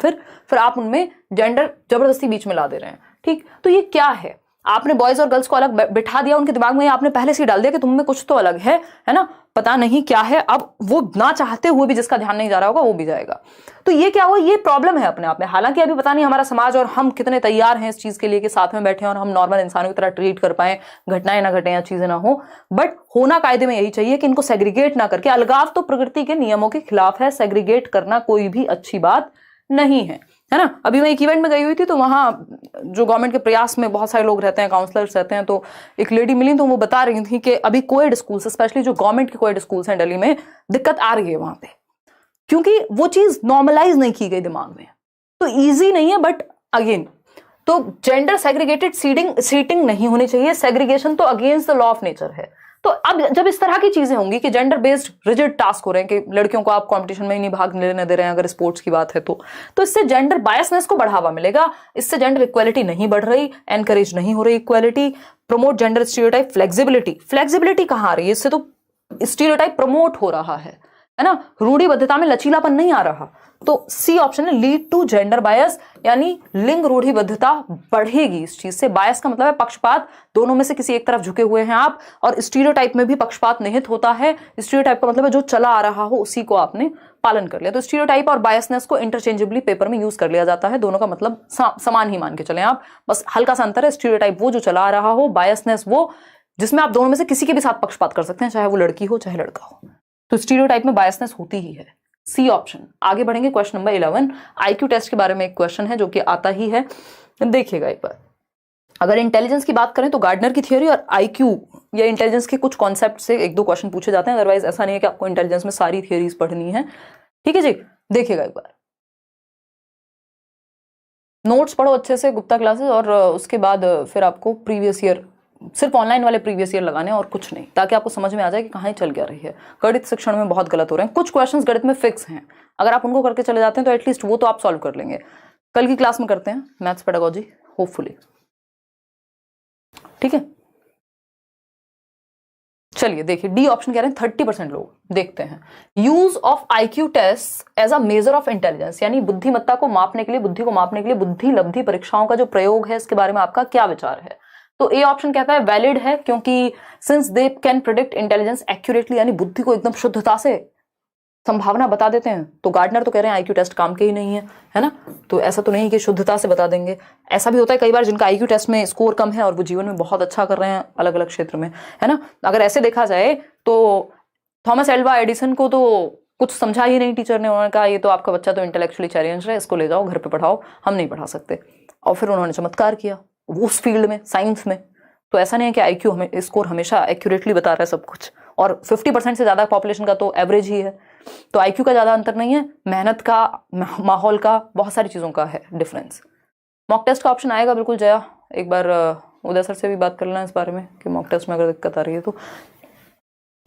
फिर आप उनमें जेंडर जबरदस्ती बीच में ला दे रहे हैं, ठीक। तो ये क्या है, आपने बॉयज और गर्ल्स को अलग बिठा दिया उनके दिमाग में, आपने पहले से ही डाल दिया कि तुम में कुछ तो अलग है ना, पता नहीं क्या है। अब वो ना चाहते हुए भी जिसका ध्यान नहीं जा रहा होगा वो भी जाएगा, तो ये क्या हुआ, ये प्रॉब्लम है अपने आप में। हालांकि अभी पता नहीं हमारा समाज और हम कितने तैयार हैं इस चीज के लिए कि साथ में बैठे और हम नॉर्मल इंसानों की तरह ट्रीट कर पाए, घटनाएं ना घटे या चीजें ना हो, बट होना कायदे में यही चाहिए कि इनको सेग्रीगेट ना करके, अलगाव तो प्रकृति के नियमों के खिलाफ है, सेग्रीगेट करना कोई भी अच्छी बात नहीं है ना। अभी मैं एक इवेंट में गई हुई थी तो वहां जो गवर्नमेंट के प्रयास में बहुत सारे लोग रहते हैं, काउंसलर्स रहते हैं, तो एक लेडी मिली तो वो बता रही थी कि अभी कोएड स्कूल्स, स्पेशली जो गवर्नमेंट के कोएड स्कूल्स हैं दिल्ली में, दिक्कत आ रही है वहां पे, क्योंकि वो चीज नॉर्मलाइज नहीं की गई दिमाग में। तो इजी नहीं है, बट अगेन तो जेंडर सेग्रीगेटेड सीटिंग नहीं होनी चाहिए, सेग्रीगेशन तो against the law of nature है। तो अब जब इस तरह की चीजें होंगी कि जेंडर बेस्ड रिजिड टास्क हो रहे हैं कि लड़कियों को आप कंपटीशन में ही नहीं भाग लेने दे रहे हैं अगर स्पोर्ट्स की बात है, तो इससे जेंडर बायसनेस को बढ़ावा मिलेगा, इससे जेंडर इक्वालिटी नहीं बढ़ रही, एनकरेज नहीं हो रही equality. Promote gender stereotype, flexibility कहां आ रही है, इससे तो स्टीरियोटाइप प्रमोट हो रहा है है ना, रूढ़िबद्धता में लचीलापन नहीं आ रहा। तो सी ऑप्शन है लीड टू जेंडर बायस, यानी लिंग रूढ़िबद्धता बढ़ेगी इस चीज से। बायस का मतलब है पक्षपात, दोनों में से किसी एक तरफ झुके हुए हैं आप। और स्टीरियोटाइप में भी पक्षपात निहित होता है। स्टीरियोटाइप का मतलब है जो चला आ रहा हो उसी को आपने पालन कर लिया। तो स्टीरियोटाइप और बायसनेस को इंटरचेंजेबली पेपर में यूज कर लिया जाता है, दोनों का मतलब समान ही मान के चलें आप, बस हल्का सा अंतर है। स्टीरियोटाइप वो जो चला आ रहा हो, बायसनेस वो जिसमें आप दोनों में से किसी के भी साथ पक्षपात कर सकते हैं, चाहे वो लड़की हो चाहे लड़का हो। तो स्टीरियोटाइप में बायसनेस होती ही है, सी ऑप्शन। आगे बढ़ेंगे क्वेश्चन नंबर 11। आईक्यू टेस्ट के बारे में एक क्वेश्चन है जो कि आता ही है, देखिएगा एक बार। अगर इंटेलिजेंस की बात करें तो गार्डनर की थियोरी और आईक्यू या इंटेलिजेंस के कुछ कॉन्सेप्ट से एक दो क्वेश्चन पूछे जाते हैं, अदरवाइज ऐसा नहीं है कि आपको इंटेलिजेंस में सारी थियोरीज पढ़नी है। ठीक है जी, देखिएगा एक बार, नोट्स पढ़ो अच्छे से गुप्ता क्लासेस, और उसके बाद फिर आपको प्रीवियस ईयर, सिर्फ ऑनलाइन वाले प्रीवियस ईयर लगाने और कुछ नहीं, ताकि आपको समझ में आ जाए कि कहाँ चल क्या रही है। गणित शिक्षण में बहुत गलत हो रहे हैं, कुछ क्वेश्चंस गणित में फिक्स हैं, अगर आप उनको करके चले जाते हैं तो एटलीस्ट वो तो आप सॉल्व कर लेंगे। कल की क्लास में करते हैं मैथ्स पेडागोजी, होपफुली। ठीक है, चलिए देखिए, डी ऑप्शन कह रहे हैं 30% लोग। देखते हैं, use of IQ test as a measure of intelligence, यानी बुद्धिमत्ता को मापने के लिए, बुद्धि को मापने के लिए बुद्धि लब्धि परीक्षाओं का जो प्रयोग है, इसके बारे में आपका क्या विचार है। तो ए ऑप्शन कहता है वैलिड है, क्योंकि since they can predict intelligence accurately, यानी बुद्धि को एकदम शुद्धता से संभावना बता देते हैं। तो गार्डनर तो कह रहे हैं आईक्यू टेस्ट काम के ही नहीं है ना, तो ऐसा तो नहीं कि शुद्धता से बता देंगे। ऐसा भी होता है कई बार जिनका आईक्यू टेस्ट में स्कोर कम है और वो जीवन में बहुत अच्छा कर रहे हैं अलग अलग क्षेत्र में, है ना। अगर ऐसे देखा जाए तो थॉमस एल्वा एडिसन को तो कुछ समझा ही नहीं टीचर ने, उन्होंने कहा ये तो आपका बच्चा तो इंटेलेक्चुअली चैलेंज्ड है, इसको ले जाओ घर पे पढ़ाओ, हम नहीं पढ़ा सकते। और फिर उन्होंने चमत्कार किया उस फील्ड में, साइंस में। तो ऐसा नहीं है कि आईक्यू हमें स्कोर हमेशा एक्यूरेटली बता रहा है सब कुछ, और 50% से ज्यादा पॉपुलेशन का तो एवरेज ही है। तो आईक्यू का ज्यादा अंतर नहीं है, मेहनत का, माहौल का, बहुत सारी चीजों का है डिफरेंस। मॉक टेस्ट का ऑप्शन आएगा बिल्कुल जया, एक बार उदय सर से भी बात कर लेना इस बारे में कि मॉक टेस्ट में अगर दिक्कत आ रही है तो।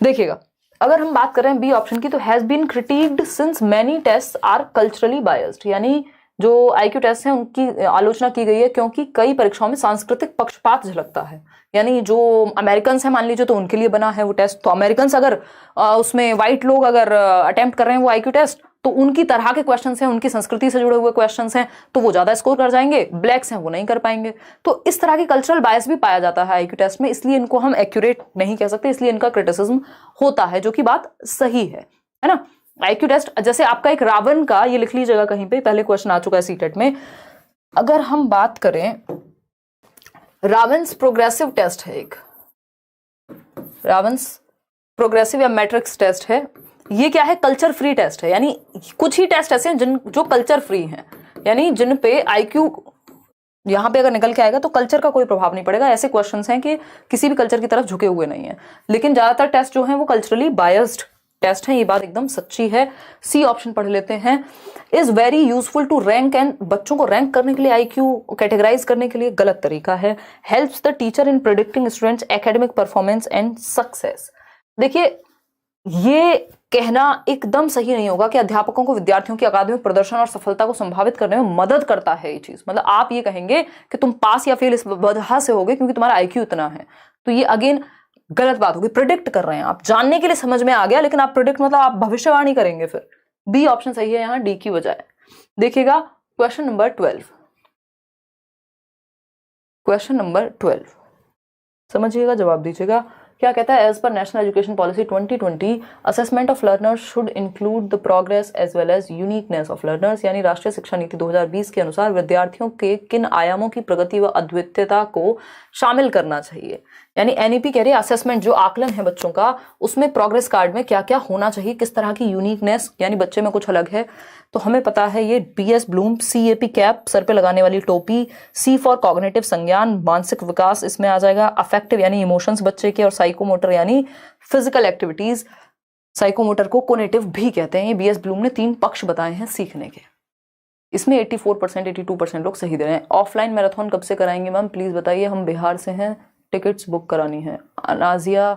देखिएगा, अगर हम बात करें बी ऑप्शन की, तो has been critiqued since many test are culturally biased, यानी जो आईक्यू टेस्ट है उनकी आलोचना की गई है क्योंकि कई परीक्षाओं में सांस्कृतिक पक्षपात झलकता है। यानी जो अमेरिकन है मान लीजिए, तो उनके लिए बना है वो टेस्ट, तो अमेरिकन अगर उसमें व्हाइट लोग अगर अटेम्प्ट कर रहे हैं वो आईक्यू टेस्ट, तो उनकी तरह के क्वेश्चंस हैं, उनकी संस्कृति से जुड़े हुए क्वेश्चंस हैं, तो वो ज्यादा स्कोर कर जाएंगे। ब्लैक्स हैं वो नहीं कर पाएंगे। तो इस तरह की कल्चरल बायस भी पाया जाता है आईक्यू टेस्ट में, इसलिए इनको हम एक्यूरेट नहीं कह सकते, इसलिए इनका क्रिटिसिज्म होता है, जो कि बात सही है ना। आईक्यू टेस्ट जैसे आपका एक रावण का, ये लिख लीजिएगा कहीं पे, पहले क्वेश्चन आ चुका है सीटेट में। अगर हम बात करें, रावन्स प्रोग्रेसिव टेस्ट है एक, रावन्स प्रोग्रेसिव या मैट्रिक्स टेस्ट है। ये क्या है, कल्चर फ्री टेस्ट है, यानी कुछ ही टेस्ट ऐसे हैं जो कल्चर फ्री हैं, यानी जिन पे आईक्यू यहां पे अगर निकल के आएगा तो कल्चर का कोई प्रभाव नहीं पड़ेगा। ऐसे क्वेश्चंस हैं कि किसी भी कल्चर की तरफ झुके हुए नहीं है, लेकिन ज्यादातर टेस्ट जो हैं वो कल्चरली बायस्ड टेस्ट है, ये बात एकदम सच्ची है। सी ऑप्शन पढ़ लेते हैं, is very useful to rank, and बच्चों को रैंक करने के लिए, आईक्यू कैटेगराइज करने के लिए गलत तरीका है। Helps the teacher in predicting students academic performance and success. देखिए, ये कहना एकदम सही नहीं होगा कि अध्यापकों को विद्यार्थियों की अकादमिक प्रदर्शन और सफलता को संभावित करने में मदद करता है ये चीज। मतलब आप ये कहेंगे कि तुम पास या फेल इस वजह से होगे क्योंकि तुम्हारा आईक्यू इतना है, तो ये अगेन गलत बात होगी। प्रिडिक्ट कर रहे हैं आप, जानने के लिए समझ में आ गया, लेकिन आप प्रिडिक्ट मतलब आप भविष्यवाणी करेंगे, फिर बी ऑप्शन सही है यहां डी की बजाय। देखिएगा क्वेश्चन नंबर 12, क्वेश्चन नंबर 12 समझिएगा, जवाब दीजिएगा। क्या कहता है, as per national education policy 2020 assessment of learners should include the progress as well as uniqueness of learners, यानी राष्ट्रीय शिक्षा नीति 2020 के अनुसार विद्यार्थियों के किन आयामों की प्रगति व अद्वितीयता को शामिल करना चाहिए। यानी एनईपी कह रही है असेसमेंट, जो आकलन है बच्चों का, उसमें प्रोग्रेस कार्ड में क्या क्या होना चाहिए, किस तरह की यूनिकनेस, यानी बच्चे में कुछ अलग है। तो हमें पता है ये BS Bloom, CAP cap, sir पे लगाने वाली टोपी, सी फॉर कॉग्निटिव संज्ञान, मानसिक विकास इसमें आ जाएगा, अफेक्टिव यानी इमोशंस बच्चे के, और साइकोमोटर यानी फिजिकल एक्टिविटीज। साइकोमोटर को कोनेटिव भी कहते हैं। ये बीएस ब्लूम ने 3 पक्ष बताए हैं सीखने के, इसमें 84% 82% लोग सही दे रहे हैं। ऑफलाइन मैराथन कब से कराएंगे मैम, प्लीज बताइए, हम बिहार से हैं, टिकट्स बुक करानी है। नाजिया,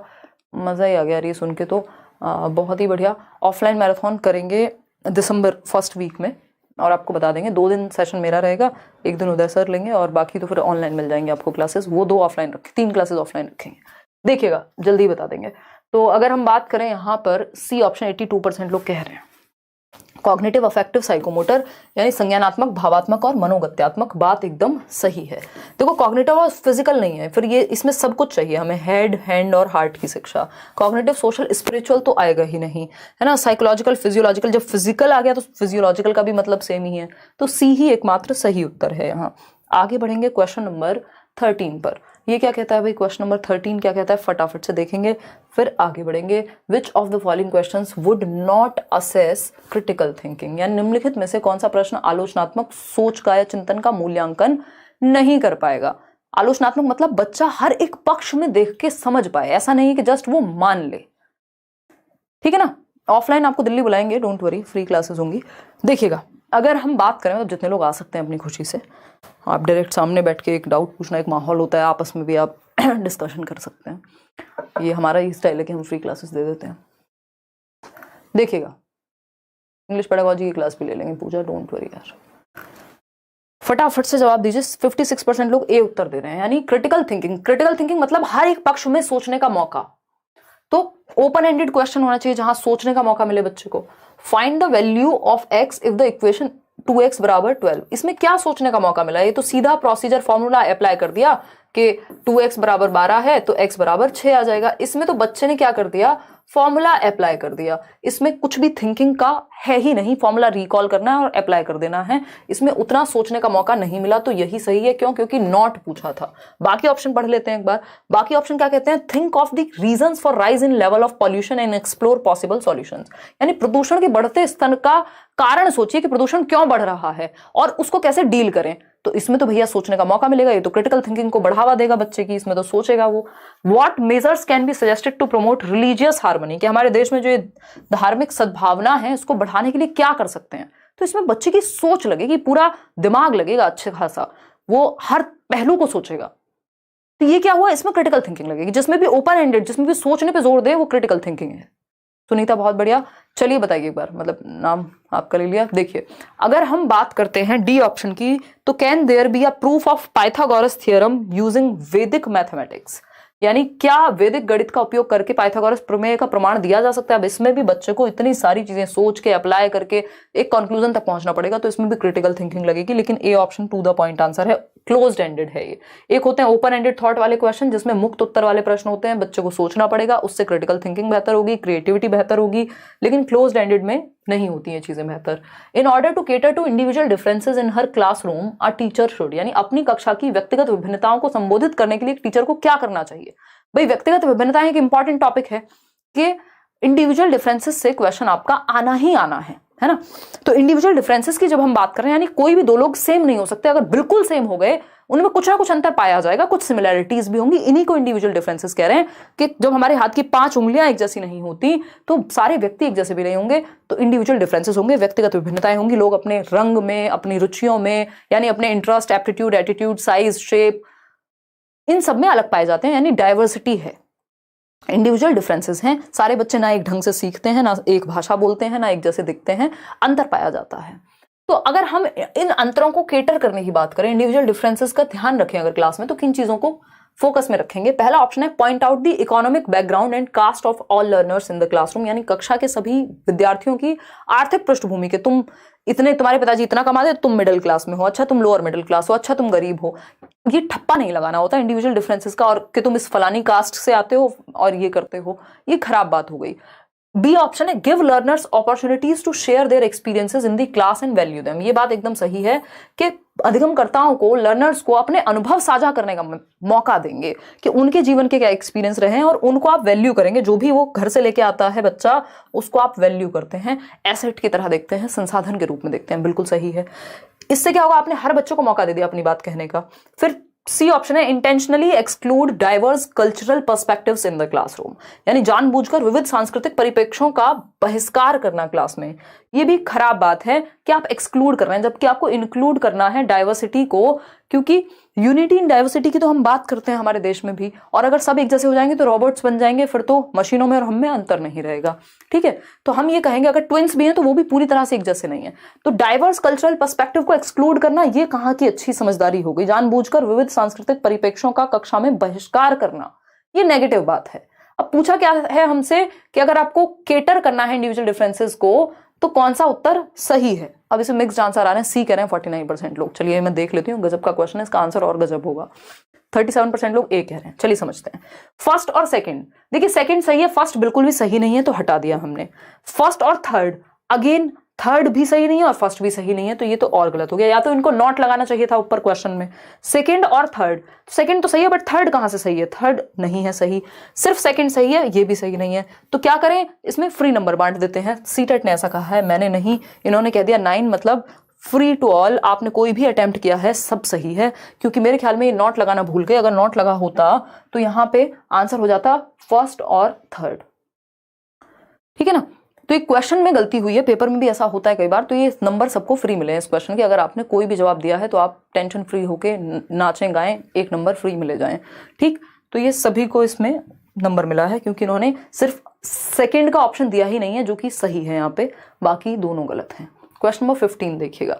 मजा ही आ गया ये सुन के, तो बहुत ही बढ़िया। ऑफलाइन मैराथन करेंगे दिसंबर फर्स्ट वीक में, और आपको बता देंगे। 2 दिन सेशन मेरा रहेगा, 1 दिन उदय सर लेंगे, और बाकी तो फिर ऑनलाइन मिल जाएंगे आपको क्लासेस। वो 2 ऑफलाइन रखें, 3 क्लासेस ऑफलाइन रखेंगे। देखिएगा जल्दी बता देंगे। तो अगर हम बात करें यहाँ पर सी ऑप्शन 82% लोग कह रहे हैं। कॉग्निटिव अफेक्टिव साइकोमोटर यानी संज्ञानात्मक, भावात्मक और मनोगत्यात्मक, बात एकदम सही है। देखो कॉग्निटिव और फिजिकल नहीं है, फिर ये इसमें सब कुछ चाहिए हमें, हेड, हैंड और हार्ट की शिक्षा। कॉग्निटिव, सोशल, स्पिरिचुअल तो आएगा ही नहीं, है ना। साइकोलॉजिकल, फिजियोलॉजिकल, जब फिजिकल आ गया तो फिजियोलॉजिकल का भी मतलब सेम ही है, तो सी ही एकमात्र सही उत्तर है यहाँ। आगे बढ़ेंगे क्वेश्चन नंबर 13 पर। ये क्या कहता है भाई, क्वेश्चन नंबर 13 क्या कहता है, फटाफट से देखेंगे फिर आगे बढ़ेंगे। विच of the following questions would not assess critical thinking, यानी निम्नलिखित में से कौन सा प्रश्न आलोचनात्मक सोच का या चिंतन का मूल्यांकन नहीं कर पाएगा। आलोचनात्मक मतलब बच्चा हर एक पक्ष में देख के समझ पाए, ऐसा नहीं है कि जस्ट वो मान ले, ठीक है ना। ऑफलाइन आपको दिल्ली बुलाएंगे, डोंट वरी, फ्री क्लासेस होंगी। देखिएगा, अगर हम बात करें मतलब जितने लोग आ सकते हैं अपनी खुशी से, आप डायरेक्ट सामने बैठ के एक डाउट पूछना, एक माहौल होता है, आपस में भी आप डिस्कशन कर सकते हैं। ये हमारा ही स्टाइल है कि हम फ्री क्लासेस दे देते हैं। देखिएगा, इंग्लिश पेडागोजी की क्लास भी ले लेंगे पूजा, डोंट वरी यार। फटाफट से जवाब दीजिए। 56% लोग ए उत्तर दे रहे हैं, यानी क्रिटिकल थिंकिंग। क्रिटिकल थिंकिंग मतलब हर एक पक्ष में सोचने का मौका। तो ओपन एंडेड क्वेश्चन होना चाहिए जहां सोचने का मौका मिले बच्चे को। Find the value of x if the equation 2x बराबर 12। इसमें क्या सोचने का मौका मिला, ये तो सीधा प्रोसीजर फॉर्मूला अप्लाई कर दिया कि 2x बराबर 12 है तो x बराबर 6 आ जाएगा। इसमें तो बच्चे ने क्या कर दिया, फॉर्मूला अप्लाई कर दिया। इसमें कुछ भी थिंकिंग का है ही नहीं, फॉर्मूला रिकॉल करना है और अप्लाई कर देना है। इसमें उतना सोचने का मौका नहीं मिला, तो यही सही है। क्यों? क्योंकि नॉट पूछा था। बाकी ऑप्शन पढ़ लेते हैं एक बार। बाकी ऑप्शन क्या कहते हैं, think of the reasons for rise in level of pollution and explore possible solutions. यानी प्रदूषण के बढ़ते स्तर का कारण सोचिए कि प्रदूषण क्यों बढ़ रहा है और उसको कैसे डील करें। तो इसमें तो भैया सोचने का मौका मिलेगा, ये तो क्रिटिकल थिंकिंग को बढ़ावा देगा बच्चे की, इसमें तो सोचेगा वो। What measures can be suggested to promote religious harmony, कि हमारे देश में जो ये धार्मिक सद्भावना है इसको बढ़ाने के लिए क्या कर सकते हैं। तो इसमें बच्चे की सोच लगेगी, पूरा दिमाग लगेगा अच्छे खासा, वो हर पहलू को सोचेगा। तो ये क्या हुआ, इसमें क्रिटिकल थिंकिंग लगेगी। जिसमें भी ओपन एंडेड, जिसमें भी सोचने पे जोर दे, वो क्रिटिकल थिंकिंग है। सुनीता बहुत बढ़िया। चलिए बताइए एक बार, मतलब नाम आपका ले लिया। देखिए, अगर हम बात करते हैं डी ऑप्शन की, तो can there be a proof of Pythagoras theorem using Vedic mathematics, यानी क्या वैदिक गणित का उपयोग करके पाइथागोरस प्रमेय का प्रमाण दिया जा सकता है। अब इसमें भी बच्चे को इतनी सारी चीजें सोच के अप्लाई करके एक कंक्लूजन तक पहुंचना पड़ेगा, तो इसमें भी क्रिटिकल थिंकिंग लगेगी। लेकिन A option to the point answer है, क्लोज्ड एंडेड है ये। एक होते हैं ओपन एंडेड थॉट वाले क्वेश्चन, जिसमें मुक्त उत्तर वाले प्रश्न होते हैं, बच्चे को सोचना पड़ेगा, उससे क्रिटिकल थिंकिंग बेहतर होगी, क्रिएटिविटी बेहतर होगी। लेकिन क्लोज्ड एंडेड में नहीं होती है चीजें बेहतर। In order to cater to individual differences in her classroom a teacher should, यानी अपनी कक्षा की व्यक्तिगत विभिन्नताओं को संबोधित करने के लिए टीचर को क्या करना चाहिए। भाई व्यक्तिगत विभिन्नताएं एक इंपॉर्टेंट टॉपिक है कि इंडिविजुअल डिफरेंसेस से क्वेश्चन आपका आना ही आना है ना। तो इंडिविजुअल डिफरेंसेस की जब हम बात कर रहे हैं, यानी कोई भी दो लोग सेम नहीं हो सकते, अगर बिल्कुल सेम हो गए उनमें कुछ ना कुछ अंतर पाया जाएगा, कुछ सिमिलैरिटीज भी होंगी, इन्हीं को इंडिविजुअल डिफरेंसेस कह रहे हैं। कि जब हमारे हाथ की 5 उंगलियां एक जैसी नहीं होती तो सारे व्यक्ति एक जैसे भी नहीं होंगे, तो इंडिविजुअल डिफरेंसेस होंगे, व्यक्तिगत विभिन्नताएं होंगी। लोग अपने रंग में, अपनी रुचियों में, यानी अपने interest, aptitude, attitude, size, shape, इन सब में अलग पाए जाते हैं, यानी डाइवर्सिटी है। इंडिविजुअल डिफरेंसेस हैं। सारे बच्चे ना एक ढंग से सीखते हैं, ना एक भाषा बोलते हैं, ना एक जैसे दिखते हैं, अंतर पाया जाता है। तो अगर हम इन अंतरों को केटर करने की बात करें, इंडिविजुअल डिफरेंसेस का ध्यान रखें अगर क्लास में, तो किन चीजों को फोकस में रखेंगे। पहला ऑप्शन है point out the economic background and caste of all learners in the classroom, यानी कक्षा के सभी विद्यार्थियों की आर्थिक पृष्ठभूमि के, तुम इतने, तुम्हारे पिताजी इतना कमाते, तुम मिडिल क्लास में हो, अच्छा तुम लोअर मिडिल क्लास हो, अच्छा तुम गरीब हो, ये ठप्पा नहीं लगाना होता इंडिविजुअल डिफरेंसेस का, और कि तुम इस फलानी कास्ट से आते हो और ये करते हो, ये खराब बात हो गई। बी ऑप्शन है give learners opportunities to share their experiences in the class and value them. ये बात एकदम सही है कि अधिगमकर्ताओं को, लर्नर्स को अपने अनुभव साझा करने का मौका देंगे कि उनके जीवन के क्या एक्सपीरियंस रहे हैं, और उनको आप वैल्यू करेंगे। जो भी वो घर से लेके आता है बच्चा, उसको आप वैल्यू करते हैं, एसेट की तरह देखते हैं, संसाधन के रूप में देखते हैं। बिल्कुल सही है। इससे क्या होगा, आपने हर बच्चे को मौका दे दिया अपनी बात कहने का। फिर सी ऑप्शन है intentionally exclude diverse cultural perspectives in the classroom, यानी जानबूझकर विविध सांस्कृतिक परिप्रेक्ष्यों का बहिष्कार करना क्लास में। ये भी खराब बात है कि आप एक्सक्लूड कर रहे हैं, जबकि आपको इंक्लूड करना है डाइवर्सिटी को, क्योंकि यूनिटी इन डाइवर्सिटी की तो हम बात करते हैं हमारे देश में भी। और अगर सब एक जैसे हो जाएंगे तो रॉबोट्स बन जाएंगे, फिर तो मशीनों में और हम में अंतर नहीं रहेगा। ठीक है, तो हम ये कहेंगे अगर ट्विंस भी हैं तो वो भी पूरी तरह से एक जैसे नहीं है। तो डाइवर्स कल्चरल पर्सपेक्टिव को एक्सक्लूड करना, ये कहाँ की अच्छी समझदारी हो गई। जानबूझकर विविध सांस्कृतिक परिप्रेक्ष्यों का कक्षा में बहिष्कार करना, ये नेगेटिव बात है। अब पूछा क्या है हमसे कि अगर आपको केटर करना है इंडिविजुअल डिफरेंसेस को तो कौन सा उत्तर सही है। अब इसमें मिक्स्ड आंसर आ रहे हैं, सी कह रहे हैं 49% लोग। चलिए मैं देख लेती हूँ, गजब का क्वेश्चन है, इसका आंसर और गजब होगा। 37% लोग ए कह रहे हैं। चलिए समझते हैं। फर्स्ट और सेकंड, देखिए सेकंड सही है, फर्स्ट बिल्कुल भी सही नहीं है तो हटा दिया हमने। फर्स्ट और थर्ड, अगेन थर्ड भी सही नहीं है और फर्स्ट भी सही नहीं है, तो ये तो और गलत हो गया। या तो इनको नॉट लगाना चाहिए था ऊपर क्वेश्चन में। सेकंड और थर्ड, सेकंड तो सही है बट थर्ड कहां से सही है, थर्ड नहीं है सही, सिर्फ सेकंड सही है, ये भी सही नहीं है। तो क्या करें, इसमें फ्री नंबर बांट देते हैं। सीटेट ने ऐसा कहा है, मैंने नहीं, इन्होंने कह दिया 9 मतलब फ्री टू ऑल। आपने कोई भी अटेम्प्ट किया है सब सही है, क्योंकि मेरे ख्याल में ये नॉट लगाना भूल गए। अगर नॉट लगा होता तो यहां पे आंसर हो जाता फर्स्ट और थर्ड, ठीक है ना। तो एक क्वेश्चन में गलती हुई है, पेपर में भी ऐसा होता है कई बार, तो ये नंबर सबको फ्री मिले हैं इस क्वेश्चन के। अगर आपने कोई भी जवाब दिया है तो आप टेंशन फ्री होके नाचें गाएं, एक नंबर फ्री मिले जाएं, ठीक। तो ये सभी को इसमें नंबर मिला है, क्योंकि इन्होंने सिर्फ सेकंड का ऑप्शन दिया ही नहीं है जो कि सही है यहाँ पे, बाकी दोनों गलत हैं। क्वेश्चन नंबर 15 देखिएगा।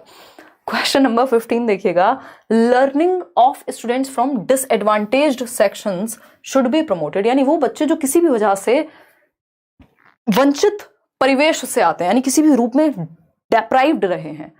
क्वेश्चन नंबर 15 देखिएगा, learning of students from disadvantaged sections should be promoted. यानी वो बच्चे जो किसी भी वजह से वंचित परिवेश से आते हैं, यानी किसी भी रूप में डेप्राइव्ड रहे हैं,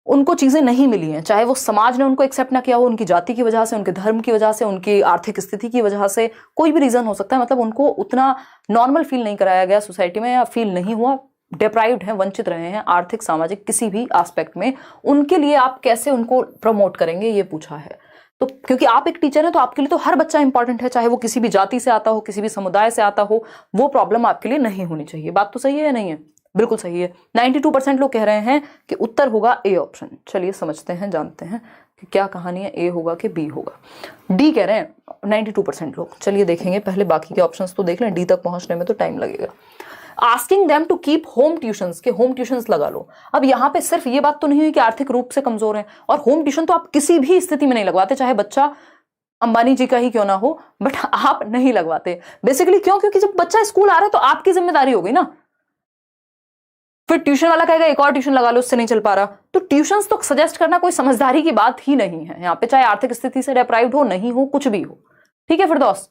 उनको चीजें नहीं मिली हैं, चाहे वो समाज ने उनको एक्सेप्ट ना किया हो, उनकी जाति की वजह से, उनके धर्म की वजह से, उनकी आर्थिक स्थिति की वजह से, कोई भी रीजन हो सकता है, मतलब उनको उतना नॉर्मल फील नहीं कराया गया सोसाइटी में, या फील नहीं हुआ, डेप्राइव्ड हैं, वंचित रहे हैं आर्थिक सामाजिक किसी भी एस्पेक्ट में, उनके लिए आप कैसे उनको प्रमोट करेंगे, ये पूछा है। तो क्योंकि आप एक टीचर हैं तो आपके लिए तो हर बच्चा इंपॉर्टेंट है, चाहे वो किसी भी जाति से आता हो, किसी भी समुदाय से आता हो, वो प्रॉब्लम आपके लिए नहीं होनी चाहिए। बात तो सही है या नहीं है, बिल्कुल सही है। 92% लोग कह रहे हैं कि उत्तर होगा ए ऑप्शन। चलिए समझते हैं, जानते हैं कि क्या कहानी है, ए होगा कि बी होगा। डी कह रहे हैं 92% लोग। चलिए देखेंगे, पहले बाकी के ऑप्शंस तो देख लें, डी तक पहुंचने में तो टाइम लगेगा। Asking them to keep home tuitions, के होम ट्यूशंस लगा लो। अब यहाँ पे सिर्फ ये बात तो नहीं हुई कि आर्थिक रूप से कमजोर हैं, और होम ट्यूशन तो आप किसी भी स्थिति में नहीं लगवाते, चाहे बच्चा अंबानी जी का ही क्यों ना हो, बट आप नहीं लगवाते बेसिकली। क्यों? क्योंकि जब बच्चा स्कूल आ रहा है तो आपकी जिम्मेदारी हो गई ना। फिर ट्यूशन वाला कहेगा एक और ट्यूशन लगा लो, उससे नहीं चल पा रहा, तो ट्यूशंस तो सजेस्ट करना कोई समझदारी की बात ही नहीं है यहाँ पे, चाहे आर्थिक स्थिति से डेप्राइव्ड हो, नहीं हो, कुछ भी हो, ठीक है फिरदौस।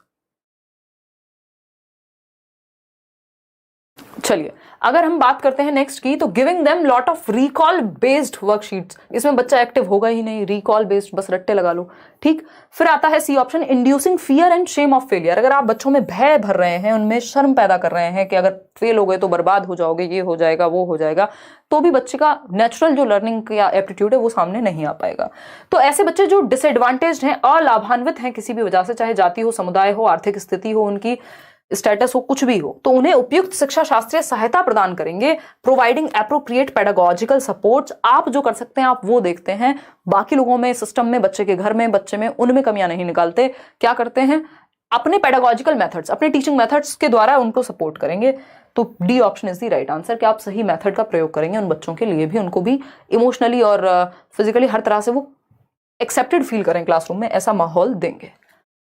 चलिए अगर हम बात करते हैं नेक्स्ट की, तो giving them lot of recall based worksheets, इसमें बच्चा एक्टिव होगा ही नहीं, रिकॉल बेस्ड बस रट्टे लगा लो, ठीक। फिर आता है C option, inducing fear and shame of failure. अगर आप बच्चों में भय भर रहे हैं, उनमें शर्म पैदा कर रहे हैं कि अगर फेल हो गए तो बर्बाद हो जाओगे, ये हो जाएगा, वो हो जाएगा, तो भी बच्चे का नेचुरल जो लर्निंग या एप्टीट्यूड है वो सामने नहीं आ पाएगा। तो ऐसे बच्चे जो डिसएडवांटेज्ड हैं, अलाभान्वित हैं किसी भी वजह से, चाहे जाति हो, समुदाय हो, आर्थिक स्थिति हो, उनकी स्टेटस हो, कुछ भी हो, तो उन्हें उपयुक्त शिक्षा शास्त्रीय सहायता प्रदान करेंगे, प्रोवाइडिंग एप्रोप्रिएट पेडागोजिकल सपोर्ट्स। आप जो कर सकते हैं आप वो देखते हैं, बाकी लोगों में, सिस्टम में, बच्चे के घर में, बच्चे में, उनमें कमियां नहीं निकालते। क्या करते हैं, अपने पेडागोजिकल मेथड्स, अपने टीचिंग मेथड्स के द्वारा उनको सपोर्ट करेंगे। तो D option is the right answer, कि आप सही मेथड का प्रयोग करेंगे उन बच्चों के लिए भी, उनको भी इमोशनली और फिजिकली हर तरह से वो एक्सेप्टेड फील करें क्लासरूम में, ऐसा माहौल देंगे।